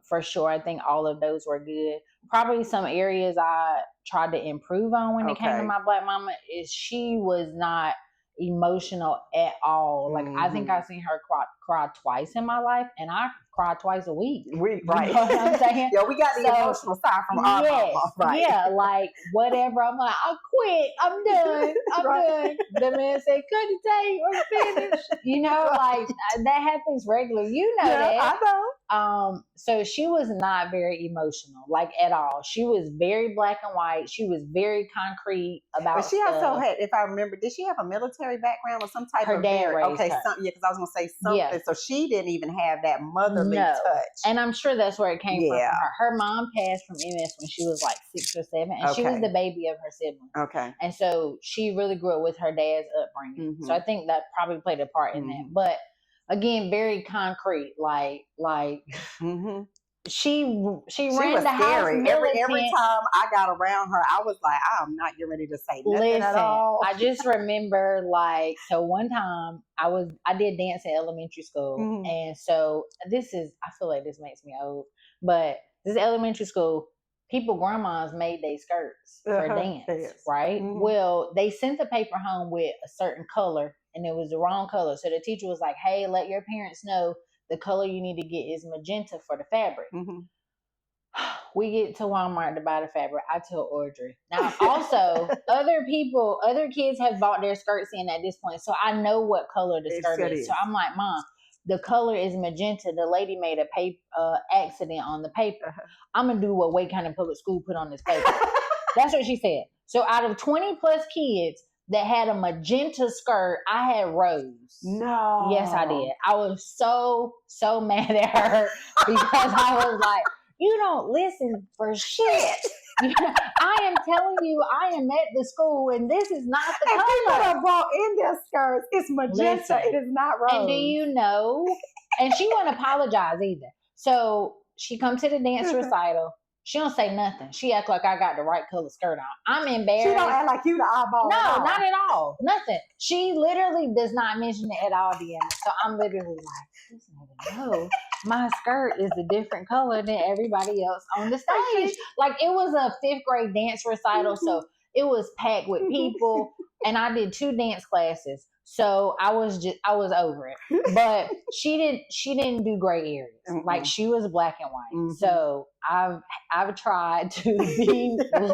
B: For sure. I think all of those were good. probably some areas I tried to improve on when it came to my Black mama is she was not emotional at all. Like I think I've seen her cry twice in my life, and I cry twice a week.
A: Right.
B: You know what I'm saying?
A: Yeah, we got the emotional side from our mama. Right.
B: Yeah, like whatever. I'm like, I quit. I'm done. I'm done. The man said, cut the tape or finish. You know, like that happens regularly. You know that.
A: I know.
B: So she was not very emotional, like at all. She was very black and white. She was very concrete about.
A: But she also had, if I remember, did she have a military background or some type
B: her
A: of?
B: Dad raised her.
A: Yeah, because I was gonna say something. Yeah. So she didn't even have that motherly touch.
B: And I'm sure that's where it came from her. Her mom passed from MS when she was like 6 or 7, and she was the baby of her siblings.
A: Okay.
B: And so she really grew up with her dad's upbringing. So I think that probably played a part in that. But again, very concrete, like she ran the house militant.
A: Every time I got around her, I was like, I'm not getting ready to say nothing at all.
B: I just remember so one time I did dance in elementary school, and so I feel like this makes me old, but this elementary school, grandmas made their skirts for dance, right? Well, they sent the paper home with a certain color, and it was the wrong color. So the teacher was like, hey, let your parents know the color you need to get is magenta for the fabric. We get to Walmart to buy the fabric. I tell Audrey. Now, also, other kids have bought their skirts in at this point, so I know what color the skirt is. So I'm like, Mom, the color is magenta. The lady made a accident on the paper. I'm going to do what Wake County Public School put on this paper. That's what she said. So out of 20 plus kids that had a magenta skirt, I had rose.
A: No.
B: Yes, I did. I was so mad at her because I was like, you don't listen for shit. I am telling you, I am at the school, and this is not the color.
A: People that brought in their skirts, it's magenta. It is not rose.
B: And do you know? And she won't apologize either. So she comes to the dance recital. She don't say nothing. She act like I got the right color skirt on. I'm embarrassed.
A: She don't act like you the eyeball.
B: No, not at all. Nothing. She literally does not mention it at all, Deanna. So I'm literally like, this nigga know my skirt is a different color than everybody else on the stage. Like it was a 5th grade dance recital, so it was packed with people, and I did 2 dance classes. So I was over it. But she didn't do gray areas. Like she was black and white. So I've tried to listen to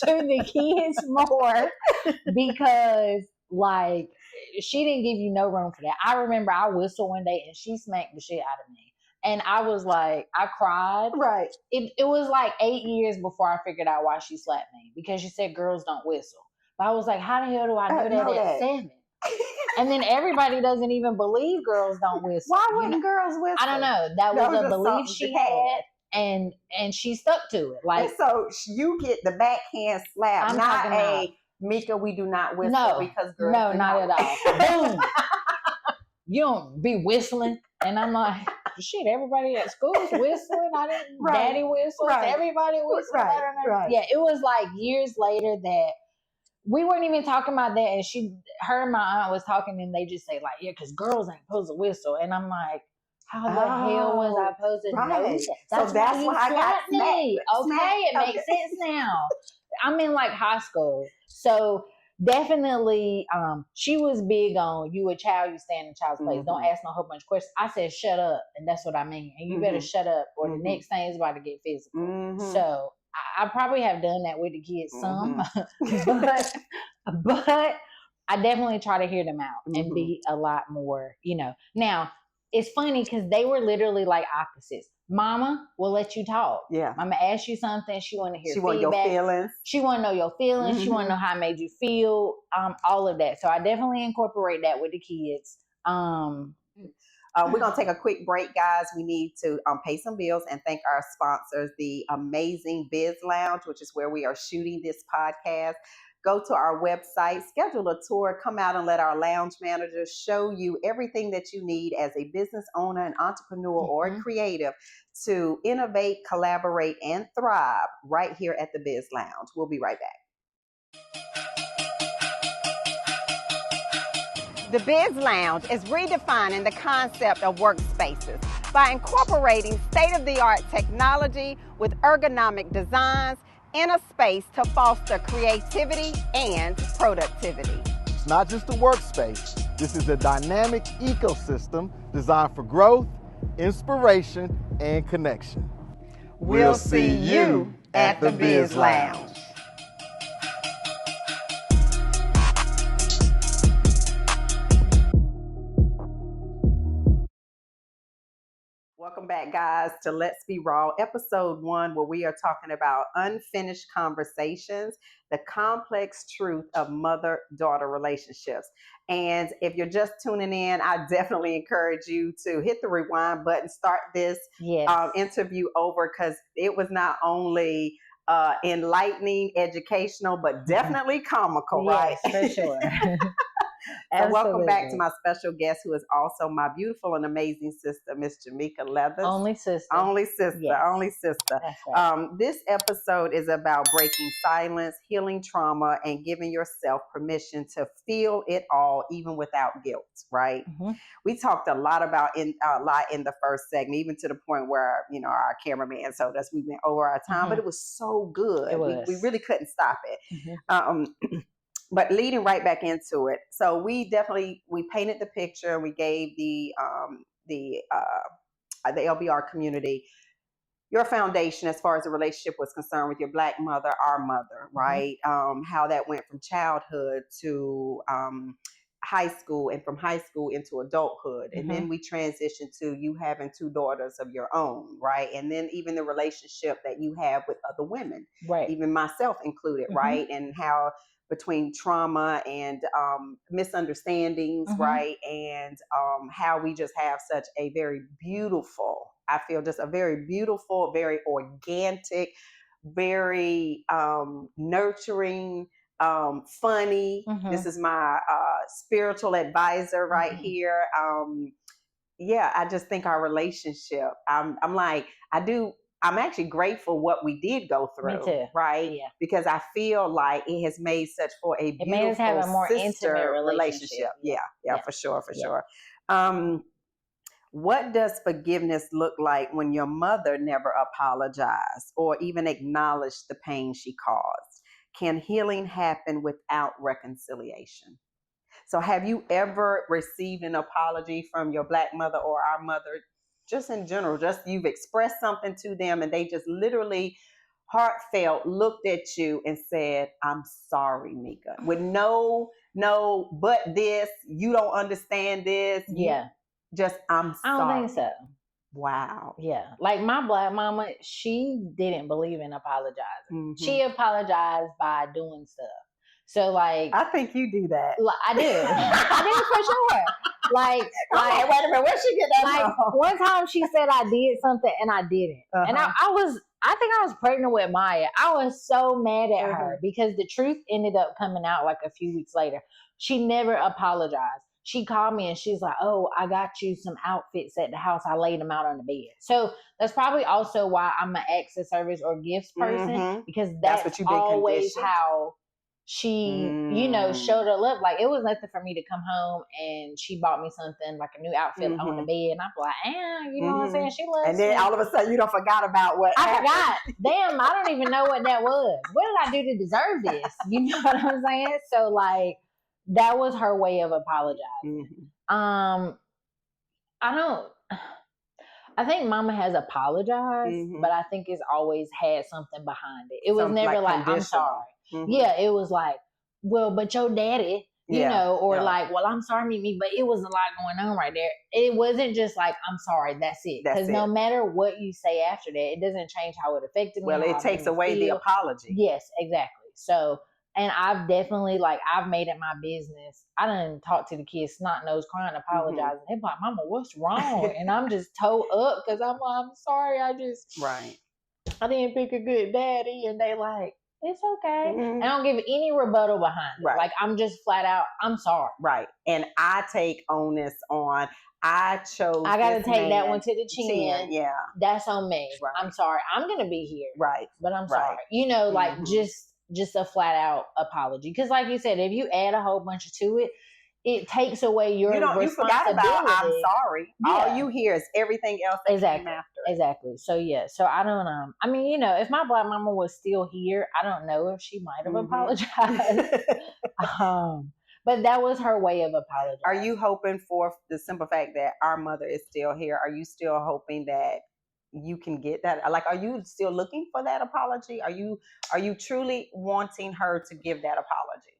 B: the kids more because like she didn't give you no room for that. I remember I whistled one day and she smacked the shit out of me. And I was like, I cried.
A: Right.
B: It was like 8 years before I figured out why she slapped me, because she said girls don't whistle. But I was like, how the hell do I know that at 7? And then everybody doesn't even believe girls don't whistle.
A: Why wouldn't girls whistle?
B: I don't know. That was a belief she had, and she stuck to it. Like,
A: and so you get the backhand slap, not a Mika, we do not whistle because girls
B: no, not at all. Boom. You don't be whistling. And I'm like, shit, everybody at school is whistling. I didn't. Daddy whistles. Everybody whistles.
A: Right.
B: Yeah, it was like years later that we weren't even talking about that, and her and my aunt was talking, and they just say like, yeah, because girls ain't supposed to whistle, and I'm like, how the hell was I supposed to know that? That's why I got me. Okay, it makes sense now. I'm in like high school, so definitely, she was big on you a child, you stand in child's place. Don't ask no whole bunch of questions. I said shut up, and that's what I mean. And you better shut up, or the next thing is about to get physical. So I probably have done that with the kids some, but I definitely try to hear them out and be a lot more, Now, it's funny because they were literally like opposites. Mama will let you talk.
A: Yeah.
B: Mama asks you something. She want to hear feedback.
A: She want your feelings.
B: She want to know your feelings. She want to know how it made you feel. All of that. So I definitely incorporate that with the kids.
A: We're going to take a quick break, guys. We need to pay some bills and thank our sponsors, the amazing Biz Lounge, which is where we are shooting this podcast. Go to our website, schedule a tour, come out and let our lounge managers show you everything that you need as a business owner, an entrepreneur, or a creative to innovate, collaborate, and thrive right here at the Biz Lounge. We'll be right back. The Biz Lounge is redefining the concept of workspaces. by incorporating state-of-the-art technology with ergonomic designs in a space to foster creativity and productivity.
C: It's not just a workspace. This is a dynamic ecosystem designed for growth, inspiration, and connection.
A: We'll see you at the Biz Lounge. Welcome back, guys, to Let's Be Raw, episode 1, where we are talking about unfinished conversations, the complex truth of mother-daughter relationships. And if you're just tuning in, I definitely encourage you to hit the rewind button, start this interview over, because it was not only enlightening, educational, but definitely comical, right?
B: Yes, for sure.
A: So welcome back to my special guest, who is also my beautiful and amazing sister, Miss Jameka Leathers.
B: Only sister.
A: Only sister. Yes. Only sister.
B: That's right.
A: This episode is about breaking silence, healing trauma, and giving yourself permission to feel it all, even without guilt, right? Mm-hmm. We talked a lot in the first segment, even to the point where, our cameraman told us we went over our time, but it was so good.
B: It was.
A: We really couldn't stop it. Mm-hmm. But leading right back into it, so we painted the picture. We gave the LBR community your foundation as far as the relationship was concerned with your Black mother, our mother, right? Mm-hmm. How that went from childhood to high school, and from high school into adulthood. And then we transitioned to you having 2 daughters of your own, right? And then even the relationship that you have with other women,
B: right?
A: Even myself included, right? And how between trauma and misunderstandings, right? And how we just have such a very beautiful, I feel just a very beautiful, very organic, very nurturing, funny. This is my spiritual advisor right here. I just think our relationship, I'm actually grateful what we did go through.
B: Me too.
A: Right? Yeah. Because I feel like it has made such for a beautiful,
B: it made us have a more intimate
A: relationship. Yeah, for sure. What does forgiveness look like when your mother never apologized or even acknowledged the pain she caused? Can healing happen without reconciliation? So have you ever received an apology from your Black mother or our mother, just in general, just you've expressed something to them and they just literally heartfelt looked at you and said, "I'm sorry, Mika," with no, but this, you don't understand this. I'm sorry.
B: I don't think so.
A: Wow.
B: Yeah. Like my Black mama, she didn't believe in apologizing. She apologized by doing stuff. So like,
A: I think you do that.
B: I do. I do for sure. Like,
A: wait a minute, where'd she get that from?
B: One time she said I did something and I didn't. And I think I was pregnant with Maya. I was so mad at her because the truth ended up coming out like a few weeks later. She never apologized. She called me and she's like, "Oh, I got you some outfits at the house. I laid them out on the bed." So that's probably also why I'm an acts of service or gifts person, because that's what you've been always how she, showed her love. Like, it was nothing for me to come home and she bought me something like a new outfit on the bed, and I'm like, you know what I'm saying? She loves.
A: And then all of a sudden, you don't forgot about what
B: I forgot. Damn, I don't even know what that was. What did I do to deserve this? You know what I'm saying? So like, that was her way of apologizing. I think Mama has apologized, but I think it's always had something behind it. It was never like I'm sorry. Yeah, it was like, well, but your daddy, like, well, I'm sorry, Mimi, but it was a lot going on right there. It wasn't just like, I'm sorry, that's it. Because no matter what you say after that, it doesn't change how it affected me.
A: Well, it takes away the apology.
B: Yes, exactly. So, and I've definitely, I've made it my business. I done talk to the kids, snot nose, crying, apologizing. They're like, "Mama, what's wrong?" And I'm just toe up because I'm like, "I'm sorry, I didn't pick a good daddy." And they like, "It's okay." I don't give any rebuttal behind it. Right. Like, I'm just flat out, I'm sorry.
A: Right. And I take onus on, I chose.
B: I got to take that one to the chin.
A: Yeah.
B: That's on me. Right. I'm sorry. I'm going to be here.
A: Right.
B: But I'm sorry. Like, just a flat out apology. Because like you said, if you add a whole bunch to it, it takes away your responsibility.
A: You forgot about I'm sorry. Yeah. All you hear is everything else that came after it.
B: Exactly. So so I don't I mean, if my Black mama was still here, I don't know if she might have apologized. But that was her way of apologizing.
A: Are you hoping, for the simple fact that our mother is still here, are you still hoping that you can get that? Like, are you still looking for that apology? Are you truly wanting her to give that apology?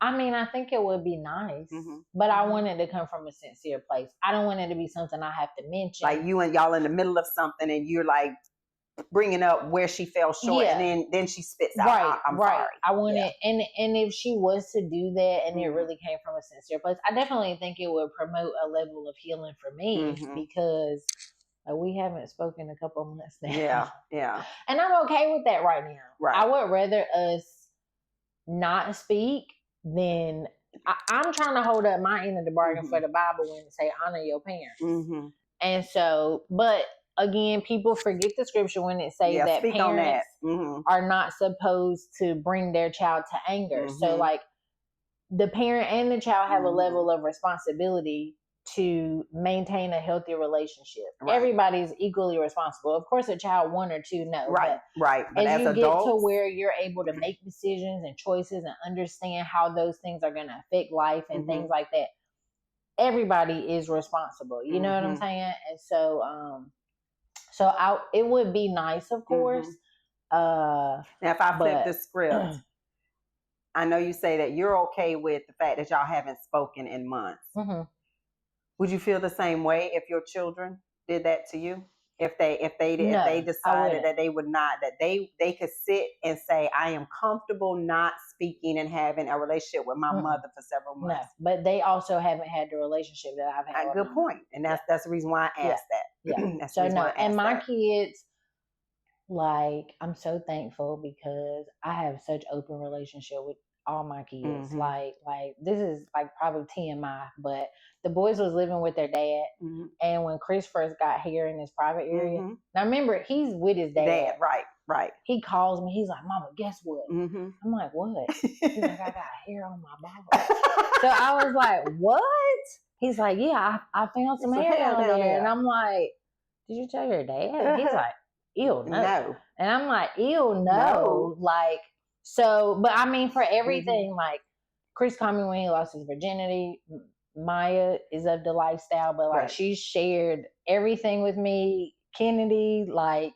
B: I mean, I think it would be nice, but I want it to come from a sincere place. I don't want it to be something I have to mention.
A: Like you and y'all in the middle of something and you're like bringing up where she fell short, and then she spits out, I'm sorry.
B: I want it, and if she was to do that and it really came from a sincere place, I definitely think it would promote a level of healing for me because we haven't spoken a couple of months now.
A: Yeah.
B: And I'm okay with that right now.
A: Right.
B: I would rather us not speak than I'm trying to hold up my end of the bargain for the Bible when it say honor your parents. And so, but again, people forget the scripture when it says that parents are not supposed to bring their child to anger. So like the parent and the child have a level of responsibility to maintain a healthy relationship. Right. Everybody's equally responsible. Of course, a child 1 or 2, no.
A: Right.
B: But as you adults, get to where you're able to make decisions and choices and understand how those things are going to affect life and things like that, everybody is responsible. You know what I'm saying? And so, it would be nice, of course.
A: Now, if I flip the script, I know you say that you're okay with the fact that y'all haven't spoken in months. Would you feel the same way if your children did that to you? If they decided that they would not, that they could sit and say, I am comfortable not speaking and having a relationship with my mother for several months.
B: No, but they also haven't had the relationship that I've had.
A: Good point. And that's the reason why I asked that.
B: Yeah. So no, and my kids, like, I'm so thankful because I have such open relationship with all my kids. Like this is like probably TMI, but the boys was living with their dad, and when Chris first got here in his private area, now remember he's with his dad.
A: Right.
B: He calls me. He's like, "Mama, guess what?" I'm like, "What?" He's like, "I got hair on my balls." So I was like, "What?" He's like, "Yeah, I found some hair down there," and I'm like, "Did you tell your dad?" He's like, "Ew, no." And I'm like, "Ew, no." Like. So, but I mean, for everything, like Chris called me when he lost his virginity. Maya is of the lifestyle, but like she shared everything with me. Kennedy, like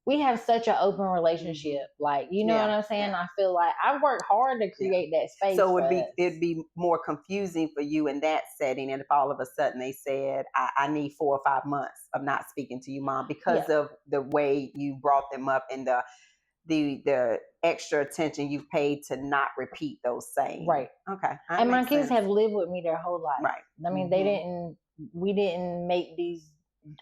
B: we have such an open relationship. Like, you know what I'm saying? I feel like I've worked hard to create that space.
A: So it'd be more confusing for you in that setting. And if all of a sudden they said, I need 4 or 5 months of not speaking to you, Mom, because of the way you brought them up and the extra attention you've paid to not repeat those same.
B: Right.
A: Okay.
B: And my kids have lived with me their whole life.
A: Right.
B: I mean, we didn't make these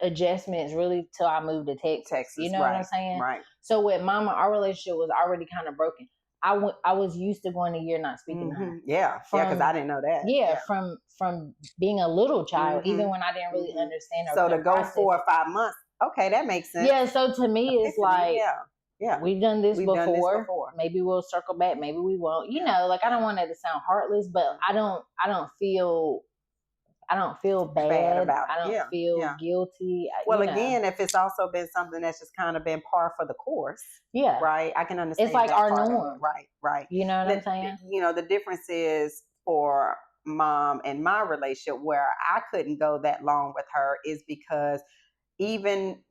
B: adjustments really till I moved to Texas. You know what I'm saying?
A: Right.
B: So with Mama, our relationship was already kind of broken. I was used to going a year not speaking to her.
A: Yeah. Because I didn't know that.
B: Yeah. From being a little child, even when I didn't really understand her.
A: So to go 4 or 5 months, okay, that makes sense.
B: Yeah. So to me, it's like, we've done this before. Maybe we'll circle back. Maybe we won't. You know, like I don't want it to sound heartless, but I don't feel bad about it. I don't feel guilty.
A: Well, again, if it's also been something that's just kind of been par for the course.
B: Yeah.
A: Right. I can understand.
B: It's like our norm.
A: Right.
B: You know what I'm saying?
A: You know, the difference is for Mom and my relationship where I couldn't go that long with her is because even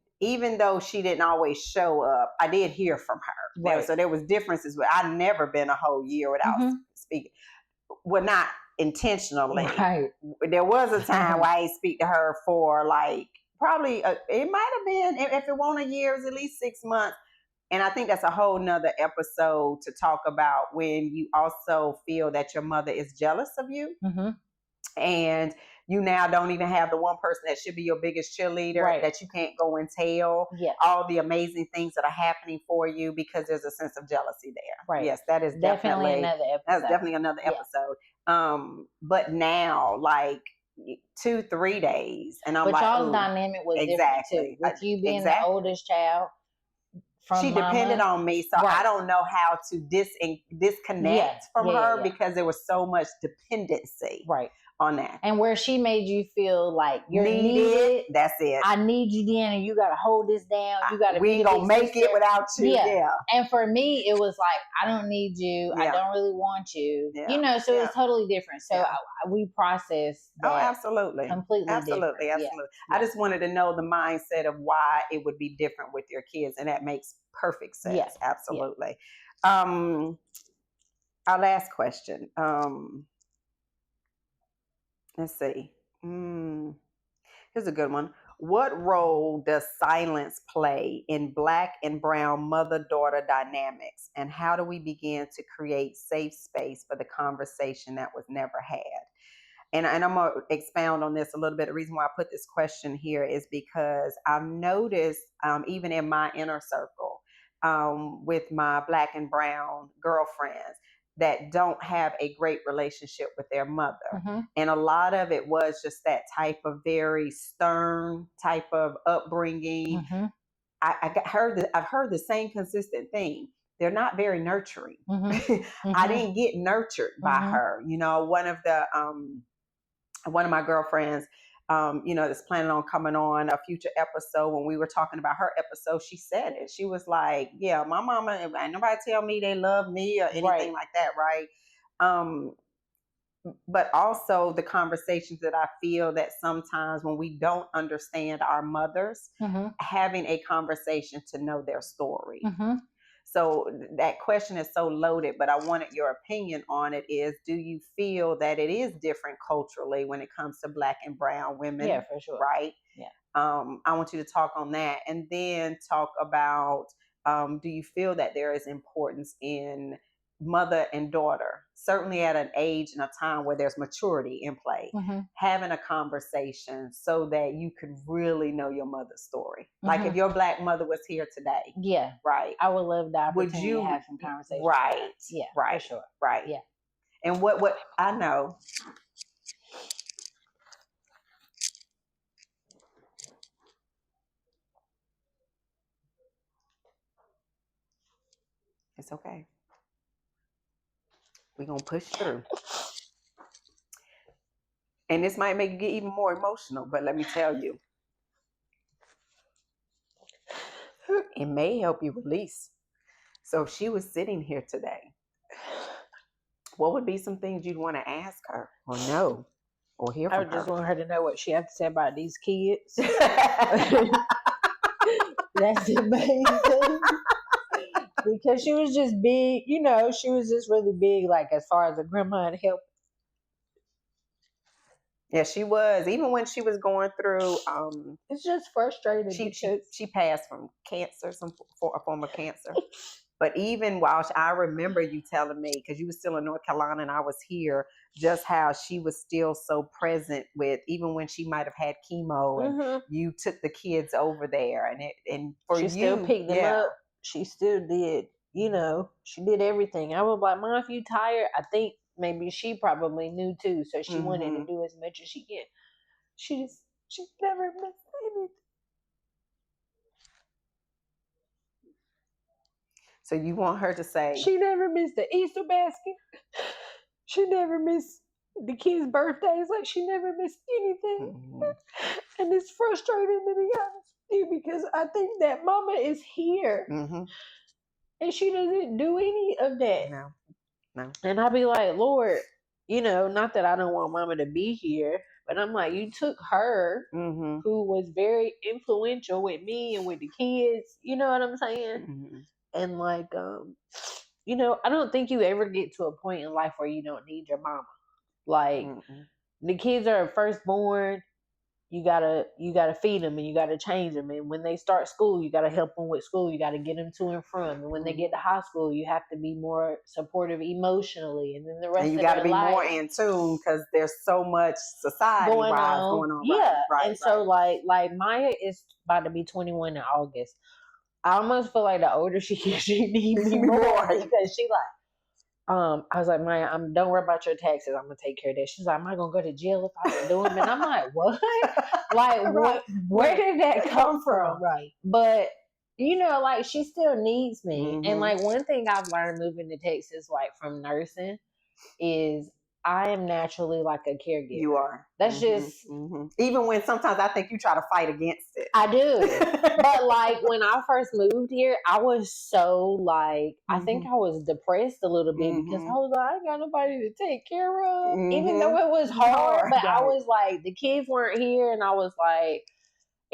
A: though she didn't always show up, I did hear from her. Right. So there was differences where I'd never been a whole year without speaking. Well, not intentionally.
B: Right.
A: There was a time where I didn't speak to her for like probably, it might have been, if it wasn't a year, it was at least 6 months. And I think that's a whole nother episode to talk about when you also feel that your mother is jealous of you. And you now don't even have the one person that should be your biggest cheerleader that you can't go and tell all the amazing things that are happening for you because there's a sense of jealousy there.
B: Right.
A: Yes, that is definitely
B: another episode.
A: That's definitely another episode. But now, like 2-3 days, and I'm
B: but
A: like,
B: y'all's dynamic was different too. With you being the oldest child, from
A: she
B: mama.
A: depended on me, so I don't know how to disconnect from her because there was so much dependency on that.
B: And where she made you feel like you're needed.
A: That's it.
B: I need you, Deanna. You got to hold this down. You got to.
A: We ain't gonna make it without you. Yeah.
B: And for me, it was like, I don't need you. I don't really want you. You know, so it was totally different. So we processed that.
A: Oh, absolutely.
B: Completely different.
A: Absolutely. I just wanted to know the mindset of why it would be different with your kids, and that makes perfect sense. Yeah. Absolutely. Yeah. Our last question. Let's see. Here's a good one. What role does silence play in Black and brown mother-daughter dynamics? And how do we begin to create safe space for the conversation that was never had? And I'm going to expound on this a little bit. The reason why I put this question here is because I've noticed, even in my inner circle, with my Black and brown girlfriends, that don't have a great relationship with their mother. Mm-hmm. And a lot of it was just that type of very stern type of upbringing. Mm-hmm. I've heard the same consistent thing. They're not very nurturing. Mm-hmm. Mm-hmm. I didn't get nurtured by her. You know, one of my girlfriends, that's planning on coming on a future episode, when we were talking about her episode, she said it. She was like, yeah, my mama, ain't nobody tell me they love me or anything like that, right? But also the conversations that I feel that sometimes when we don't understand our mothers, having a conversation to know their story. Mm-hmm. So that question is so loaded, but I wanted your opinion on it. Is, do you feel that it is different culturally when it comes to Black and brown women?
B: Yeah, for sure.
A: Right?
B: Yeah.
A: I want you to talk on that, and then talk about, do you feel that there is importance in mother and daughter, certainly at an age and a time where there's maturity in play, having a conversation so that you could really know your mother's story. Like if your Black mother was here today.
B: Yeah.
A: Right.
B: I would love the opportunity to have some conversations.
A: Right.
B: Yeah.
A: Right.
B: For sure.
A: Right.
B: Yeah.
A: And what I know. It's okay. We're going to push through. And this might make you get even more emotional, but let me tell you, it may help you release. So if she was sitting here today, what would be some things you'd want to ask her or know or hear from her?
B: I would just want her to know what she has to say about these kids. That's amazing. Because she was just big, she was just really big, like as far as a grandma and help.
A: Yeah, she was. Even when she was going through,
B: it's just frustrating.
A: She passed from cancer, a form of cancer. But even while I remember you telling me, because you were still in North Carolina and I was here, just how she was still so present with, even when she might have had chemo, and you took the kids over there, and for
B: she still picked them up. She still did. She did everything. I was like, Mom, if you tired, I think maybe she probably knew too, so she wanted to do as much as she can. She never missed anything.
A: So you want her to say
B: she never missed the Easter basket. She never missed the kids' birthdays. Like she never missed anything. And it's frustrating, to be honest with you, because I think that Mama is here, and she doesn't do any of that.
A: No.
B: And I'll be like, Lord, not that I don't want Mama to be here, but I'm like, you took her, who was very influential with me and with the kids. You know what I'm saying? And like, I don't think you ever get to a point in life where you don't need your mama. Like, the kids are firstborn. You gotta feed them, and you gotta change them. And when they start school, you gotta help them with school. You gotta get them to and from. And when they get to high school, you have to be more supportive emotionally. And then the rest, and you gotta be more
A: in tune, because there's so much society-wise going on.
B: Yeah, right. So like Maya is about to be 21 in August. I almost feel like the older she gets, she needs me more, because she like. I was like, Maya, don't worry about your taxes. I'm gonna take care of that. She's like, am I gonna go to jail if I don't do them? And I'm like, what? Like, where did that come from?
A: Right.
B: But like she still needs me. And like one thing I've learned moving to Texas, like from nursing, is I am naturally like a caregiver.
A: You are.
B: That's just
A: even when sometimes I think you try to fight against it.
B: I do. But like when I first moved here, I was so like I think I was depressed a little bit because I was like, I ain't got nobody to take care of. Even though it was hard, but I was like the kids weren't here and I was like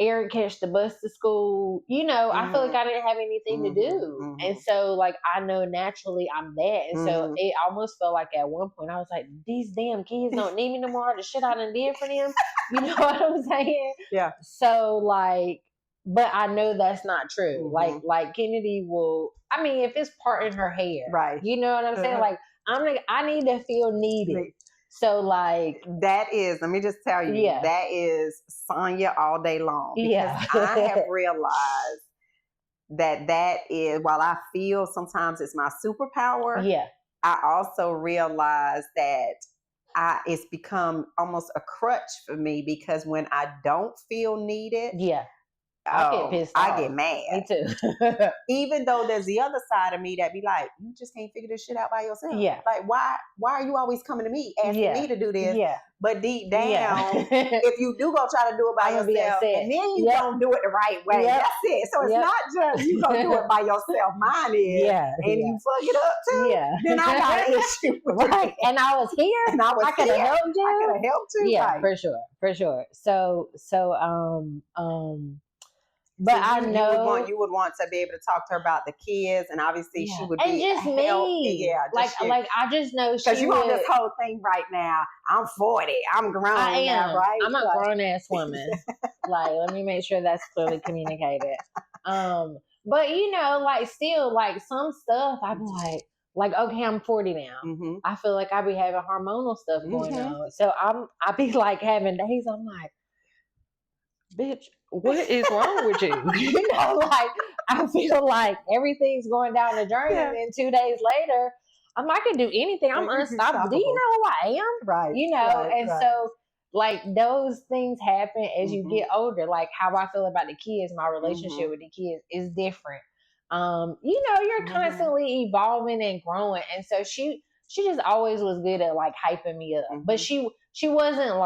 B: Aaron catch the bus to school. I feel like I didn't have anything to do. And so like I know naturally I'm that. And so it almost felt like at one point I was like, these damn kids don't need me no more. The shit I done did for them. You know what I'm saying?
A: Yeah.
B: So like, but I know that's not true. Like Kennedy will, I mean, if it's parting her hair,
A: right?
B: You know what I'm saying? Like I need to feel needed. So like
A: that is, let me just tell you, that is Sonya all day long. Because I have realized that is, while I feel sometimes it's my superpower, I also realize that it's become almost a crutch for me because when I don't feel needed,
B: I get pissed off.
A: I get mad.
B: Me too.
A: Even though there's the other side of me that be like, you just can't figure this shit out by yourself.
B: Yeah.
A: Like, why are you always coming to me asking me to do this?
B: Yeah.
A: But deep down, if you do go try to do it by yourself, and then you don't do it the right way, that's it. So it's not just you gonna do it by yourself. Mine is, and you fuck it up too. Then I got an issue.
B: Right. And I was here.
A: And I
B: could have helped you.
A: I could have helped too.
B: Yeah,
A: right.
B: for sure. So but I know
A: you would want to be able to talk to her about the kids, and obviously she would
B: and
A: be
B: just me.
A: Yeah, just
B: like I just know
A: because you on this whole thing right now. I'm 40. I'm grown.
B: I am.
A: Now, right?
B: I'm a grown ass woman. Like, let me make sure that's clearly communicated. But like still, like some stuff, I'm like okay, I'm 40 now. I feel like I be having hormonal stuff going on, so I be like having days. I'm like, bitch, what is wrong with you? Like I feel like everything's going down the drain, and then 2 days later, I can do anything. I'm unstoppable. Do you know who I am?
A: Right.
B: So like those things happen as you get older. Like how I feel about the kids, my relationship with the kids is different. You're constantly evolving and growing, and so she just always was good at like hyping me up, but she wasn't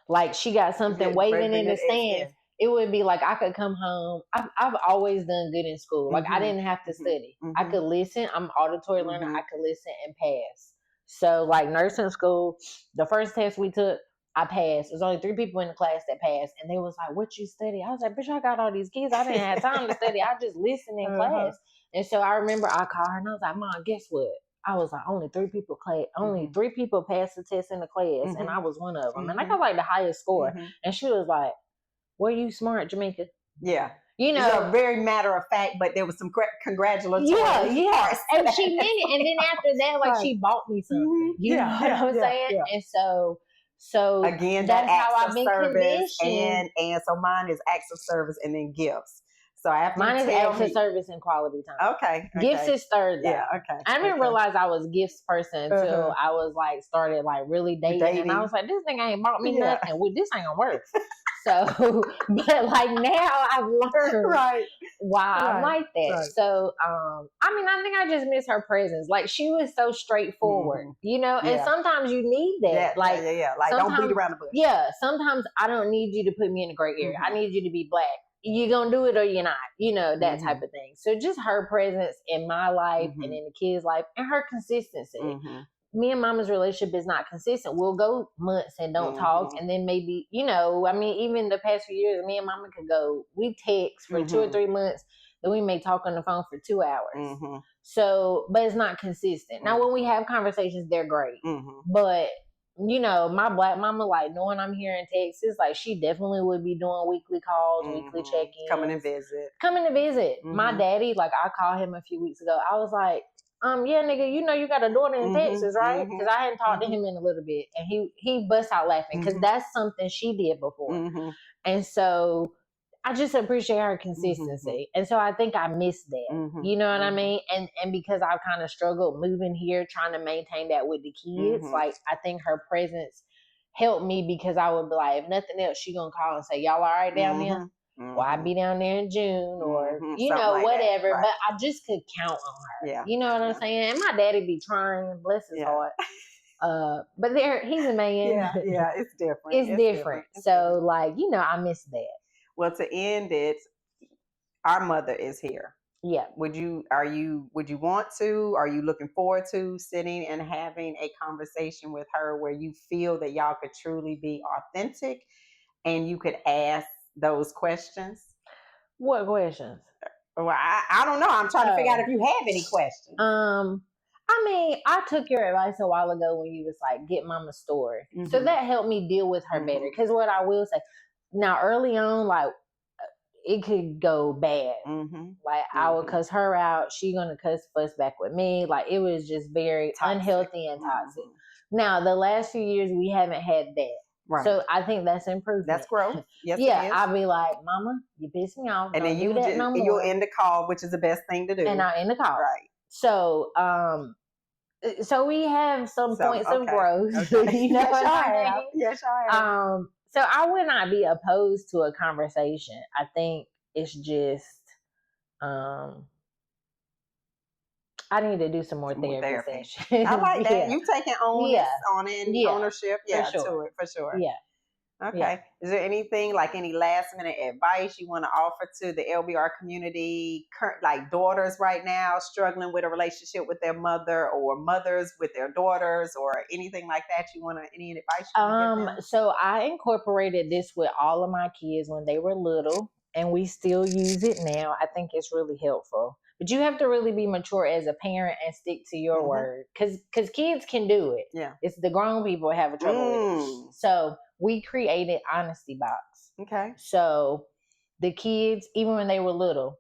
B: like she got something waving in the stands. It would be like I could come home. I've always done good in school. Like I didn't have to study. I could listen. I'm an auditory learner. I could listen and pass. So like nursing school, the first test we took, I passed. There's only 3 people in the class that passed. And they was like, what you study? I was like, bitch, I got all these kids. I didn't have time to study. I just listened in class. And so I remember I called her and I was like, Mom, guess what? I was like, only 3 people passed the test in the class, and I was one of them. And I got like the highest score. And she was like, were you smart, Jameka?
A: Yeah. It's a very matter of fact, but there was some congratulatory.
B: Yeah. And she meant it. And then after that, like she bought me something. You know what I'm saying? Yeah. And so
A: again,
B: that's how I've been
A: service
B: conditioned.
A: And so mine is acts of service and then gifts. So after
B: mine is acts of service and quality time.
A: Okay.
B: Gifts is third. Though.
A: Yeah. Okay.
B: I didn't realize I was gifts person until I was like started like really dating. And I was like, this thing ain't bought me nothing. This ain't gonna work. So, but like now I've learned why I like that. Right. So, I think I just miss her presence. Like she was so straightforward, and sometimes you need that. Like
A: don't beat around the bush.
B: Yeah. Sometimes I don't need you to put me in a gray area. I need you to be black. You're going to do it or you're not, that type of thing. So just her presence in my life and in the kids' life and her consistency. Me and Mama's relationship is not consistent. We'll go months and don't talk. And then maybe, even the past few years, me and Mama could go, we text for 2 or 3 months. Then we may talk on the phone for 2 hours. So, but it's not consistent. Now, when we have conversations, they're great. But my black mama, like knowing I'm here in Texas, like she definitely would be doing weekly calls, weekly check-ins.
A: Coming to visit.
B: My daddy, like I called him a few weeks ago. I was like, yeah, nigga, you got a daughter in Texas, right? Because I hadn't talked to him in a little bit. And he bust out laughing because that's something she did before. And so I just appreciate her consistency. And so I think I missed that. You know what I mean? And because I've kind of struggled moving here, trying to maintain that with the kids, like I think her presence helped me because I would be like, if nothing else, she gonna call and say, y'all all right down there? or I'd be down there in June or, you
A: something
B: know,
A: like
B: whatever.
A: Right.
B: But I just could count on her.
A: Yeah.
B: You know what I'm saying? And my daddy be trying, bless his heart. But he's a man.
A: Yeah, it's different.
B: It's different. So, like, you know, I miss that.
A: Well, to end it, our mother is here.
B: Yeah.
A: Would you want to? Are you looking forward to sitting and having a conversation with her where you feel that y'all could truly be authentic and you could ask those questions?
B: What questions?
A: Well, I don't know. I'm trying to figure out if you have any questions.
B: I mean, I took your advice a while ago when you was like, get mama's story. So that helped me deal with her better. Because what I will say, now early on, like, it could go bad. Like, I would cuss her out. She gonna fuss back with me. Like, it was just very toxic. Unhealthy and toxic. Now, the last few years, we haven't had that. Right. So I think that's improvement.
A: That's growth. Yes,
B: yeah, I'll be like, Mama, you piss me off.
A: And
B: Don't
A: then
B: you'll
A: end the call, which is the best thing to do.
B: And I'll end the call.
A: Right.
B: So, so we have some points of growth. Okay. You know what I mean?
A: Yes, I am.
B: So I would not be opposed to a conversation. I think it's just, I need to do some more therapy sessions.
A: I like that. You taking ownership to it for sure.
B: Yeah.
A: Okay. Yeah. Is there anything, like any last minute advice you want to offer to the LBR community, like daughters right now struggling with a relationship with their mother, or mothers with their daughters, or anything like that? Any advice you want to give them?
B: So I incorporated this with all of my kids when they were little, and we still use it now. I think it's really helpful. But you have to really be mature as a parent and stick to your word. Because kids can do it.
A: Yeah.
B: It's the grown people who have trouble with it. So we created Honesty Box.
A: Okay.
B: So the kids, even when they were little,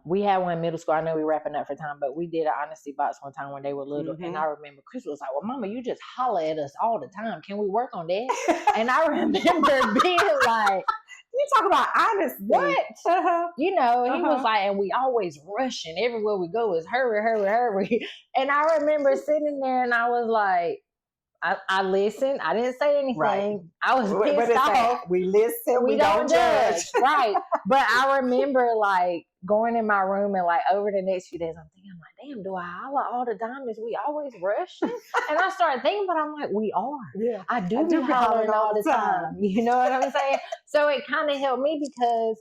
B: we had one in middle school. I know we're wrapping up for time, but we did an Honesty Box one time when they were little. And I remember Chris was like, well, Mama, you just holler at us all the time. Can we work on that? And I remember being like,
A: you talk about honesty.
B: What? You know, he was like, and we always rushing. Everywhere we go is hurry, hurry, hurry. And I remember sitting there and I was like, I listened. I didn't say anything. Right. I was pissed off.
A: We listen. We don't judge.
B: Right. But I remember like going in my room and like over the next few days, I'm thinking, damn, do I holler all the time? Is we always rushing? And I started thinking, but I'm like, we are. Yeah. I do be hollering all the time. You know what I'm saying? So it kind of helped me because,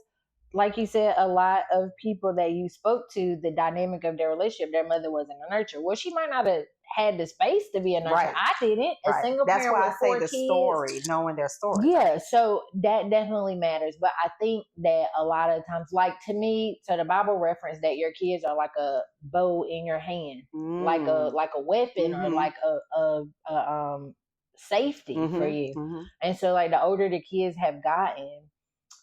B: like you said, a lot of people that you spoke to, the dynamic of their relationship, their mother wasn't a nurturer. Well, she might not have had the space to be a nurturer. Right. I didn't. A single
A: That's
B: parent
A: why
B: with
A: I say
B: 4
A: the
B: kids.
A: Story, knowing their story.
B: Yeah, so that definitely matters. But I think that a lot of times, like to me, so the Bible reference that your kids are like a bow in your hand, like a weapon or like a safety for you. And so like the older the kids have gotten,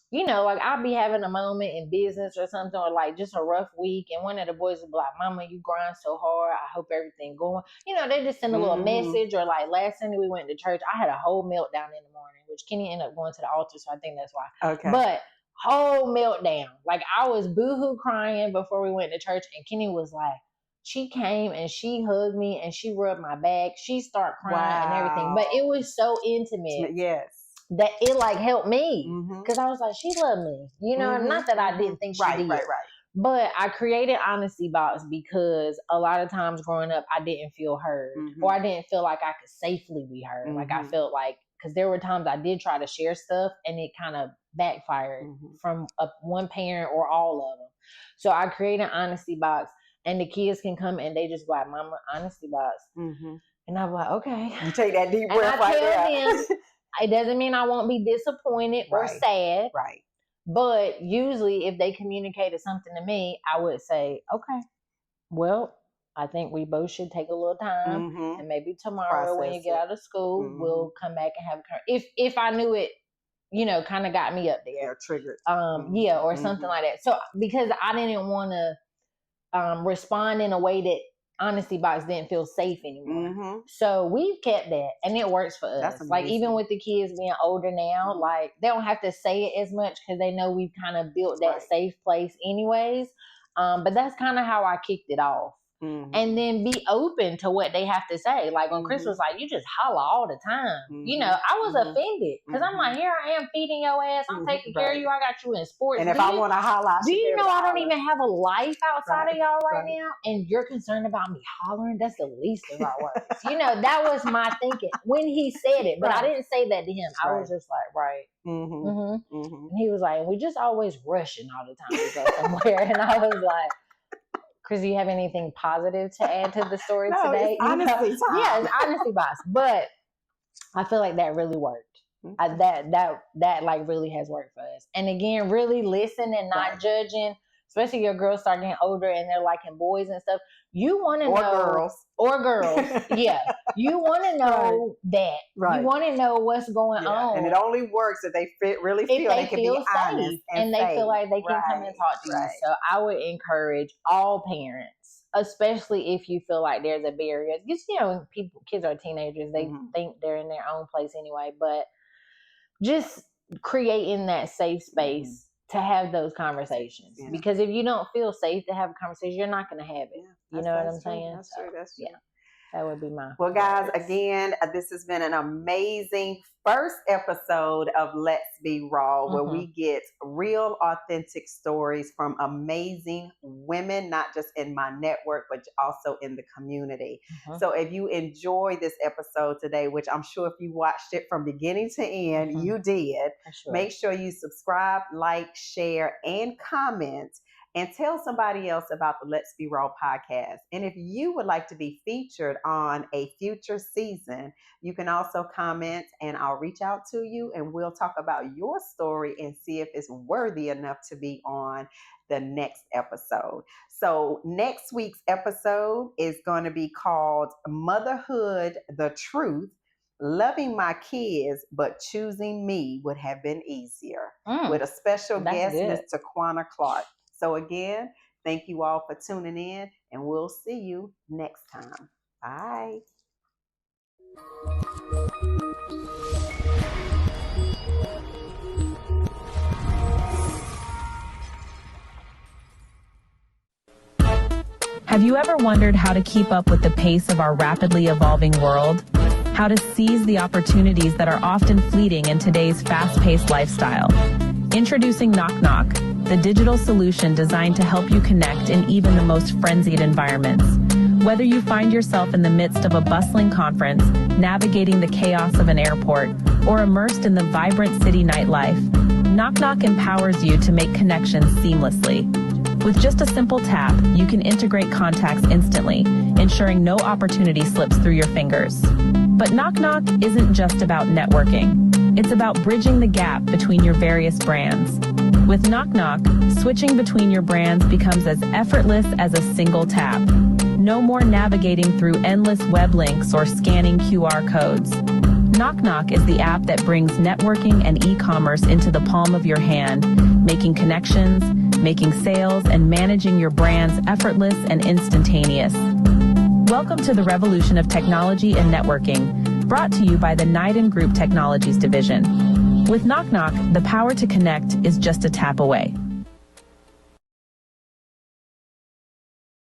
B: you know, like I'll be having a moment in business or something, or like just a rough week, and one of the boys will be like, Mama, you grind so hard. I hope everything going. You know, they just send a little message. Or like last Sunday we went to church. I had a whole meltdown in the morning, which Kenny ended up going to the altar, so I think that's why.
A: Okay.
B: But whole meltdown. Like I was boohoo crying before we went to church, and Kenny was like, she came and she hugged me and she rubbed my back. She started crying and everything. But it was so intimate.
A: Yes.
B: That it like helped me because I was like, she loved me, you know. Not that I didn't think she did, right. But I created Honesty Box because a lot of times growing up, I didn't feel heard, or I didn't feel like I could safely be heard. Like I felt like, because there were times I did try to share stuff and it kind of backfired from one parent or all of them. So I created Honesty Box, and the kids can come and they just be like, Mama, Honesty Box, and I'm like, okay.
A: You take that deep breath right there.
B: It doesn't mean I won't be disappointed or sad.
A: Right.
B: But usually if they communicated something to me, I would say, okay, well, I think we both should take a little time. And maybe tomorrow when you get out of school, we'll come back and have a if I knew it, you know, kind of got me up there.
A: Or triggered.
B: Yeah, or something like that. So because I didn't want to respond in a way that Honesty Box didn't feel safe anymore. So we've kept that, and it works for us. Like even with the kids being older now, like they don't have to say it as much because they know we've kind of built that safe place anyways. But that's kind of how I kicked it off. and then be open to what they have to say. Like when Chris was like, you just holler all the time. You know, I was offended because I'm like, here I am feeding your ass. I'm taking care of you. I got you in sports.
A: And if I want to holler,
B: do you know I don't even have a life outside of y'all right now? And you're concerned about me hollering? That's the least of our worries. You know, that was my thinking when he said it. But I didn't say that to him. I was just like, And he was like, we just always rushing all the time to go somewhere. And I was like, Chris, do you have anything positive to add to the story today?
A: It's honestly time.
B: Yeah, it's honestly biased. But I feel like that really worked. That like really has worked for us. And again, really listen and not judging, especially your girls start getting older and they're liking boys and stuff. You want to know or girls. Yeah. You want to know that. You want to know what's going on.
A: And it only works if they really feel they can be honest and
B: they feel like they can come and talk to you. So I would encourage all parents, especially if you feel like there's a barrier. Because, you know, kids are teenagers. They think they're in their own place anyway. But just creating that safe space to have those conversations. Because if you don't feel safe to have a conversation, you're not going to have it. You know what I'm saying?
A: That's true.
B: Yeah, that would be my.
A: Well, guys, again, this has been an amazing first episode of Let's Be Raw, where we get real, authentic stories from amazing women, not just in my network, but also in the community. So if you enjoy this episode today, which I'm sure if you watched it from beginning to end, you did, make sure you subscribe, like, share, and comment. And tell somebody else about the Let's Be Raw podcast. And if you would like to be featured on a future season, you can also comment and I'll reach out to you and we'll talk about your story and see if it's worthy enough to be on the next episode. So next week's episode is going to be called Motherhood, the Truth. Loving my kids, but choosing me would have been easier. With a special guest, Ms. Taquana Clark. So again, thank you all for tuning in and we'll see you next time. Bye.
D: Have you ever wondered how to keep up with the pace of our rapidly evolving world? How to seize the opportunities that are often fleeting in today's fast-paced lifestyle? Introducing Knock Knock, the digital solution designed to help you connect in even the most frenzied environments. Whether you find yourself in the midst of a bustling conference, navigating the chaos of an airport, or immersed in the vibrant city nightlife, Knock Knock empowers you to make connections seamlessly. With just a simple tap, you can integrate contacts instantly, ensuring no opportunity slips through your fingers. But Knock Knock isn't just about networking. It's about bridging the gap between your various brands. With Knock Knock, switching between your brands becomes as effortless as a single tap. No more navigating through endless web links or scanning QR codes. Knock Knock is the app that brings networking and e-commerce into the palm of your hand, making connections, making sales, and managing your brands effortless and instantaneous. Welcome to the revolution of technology and networking, brought to you by the Knight & Group Technologies division. With Knock Knock, the power to connect is just a tap away.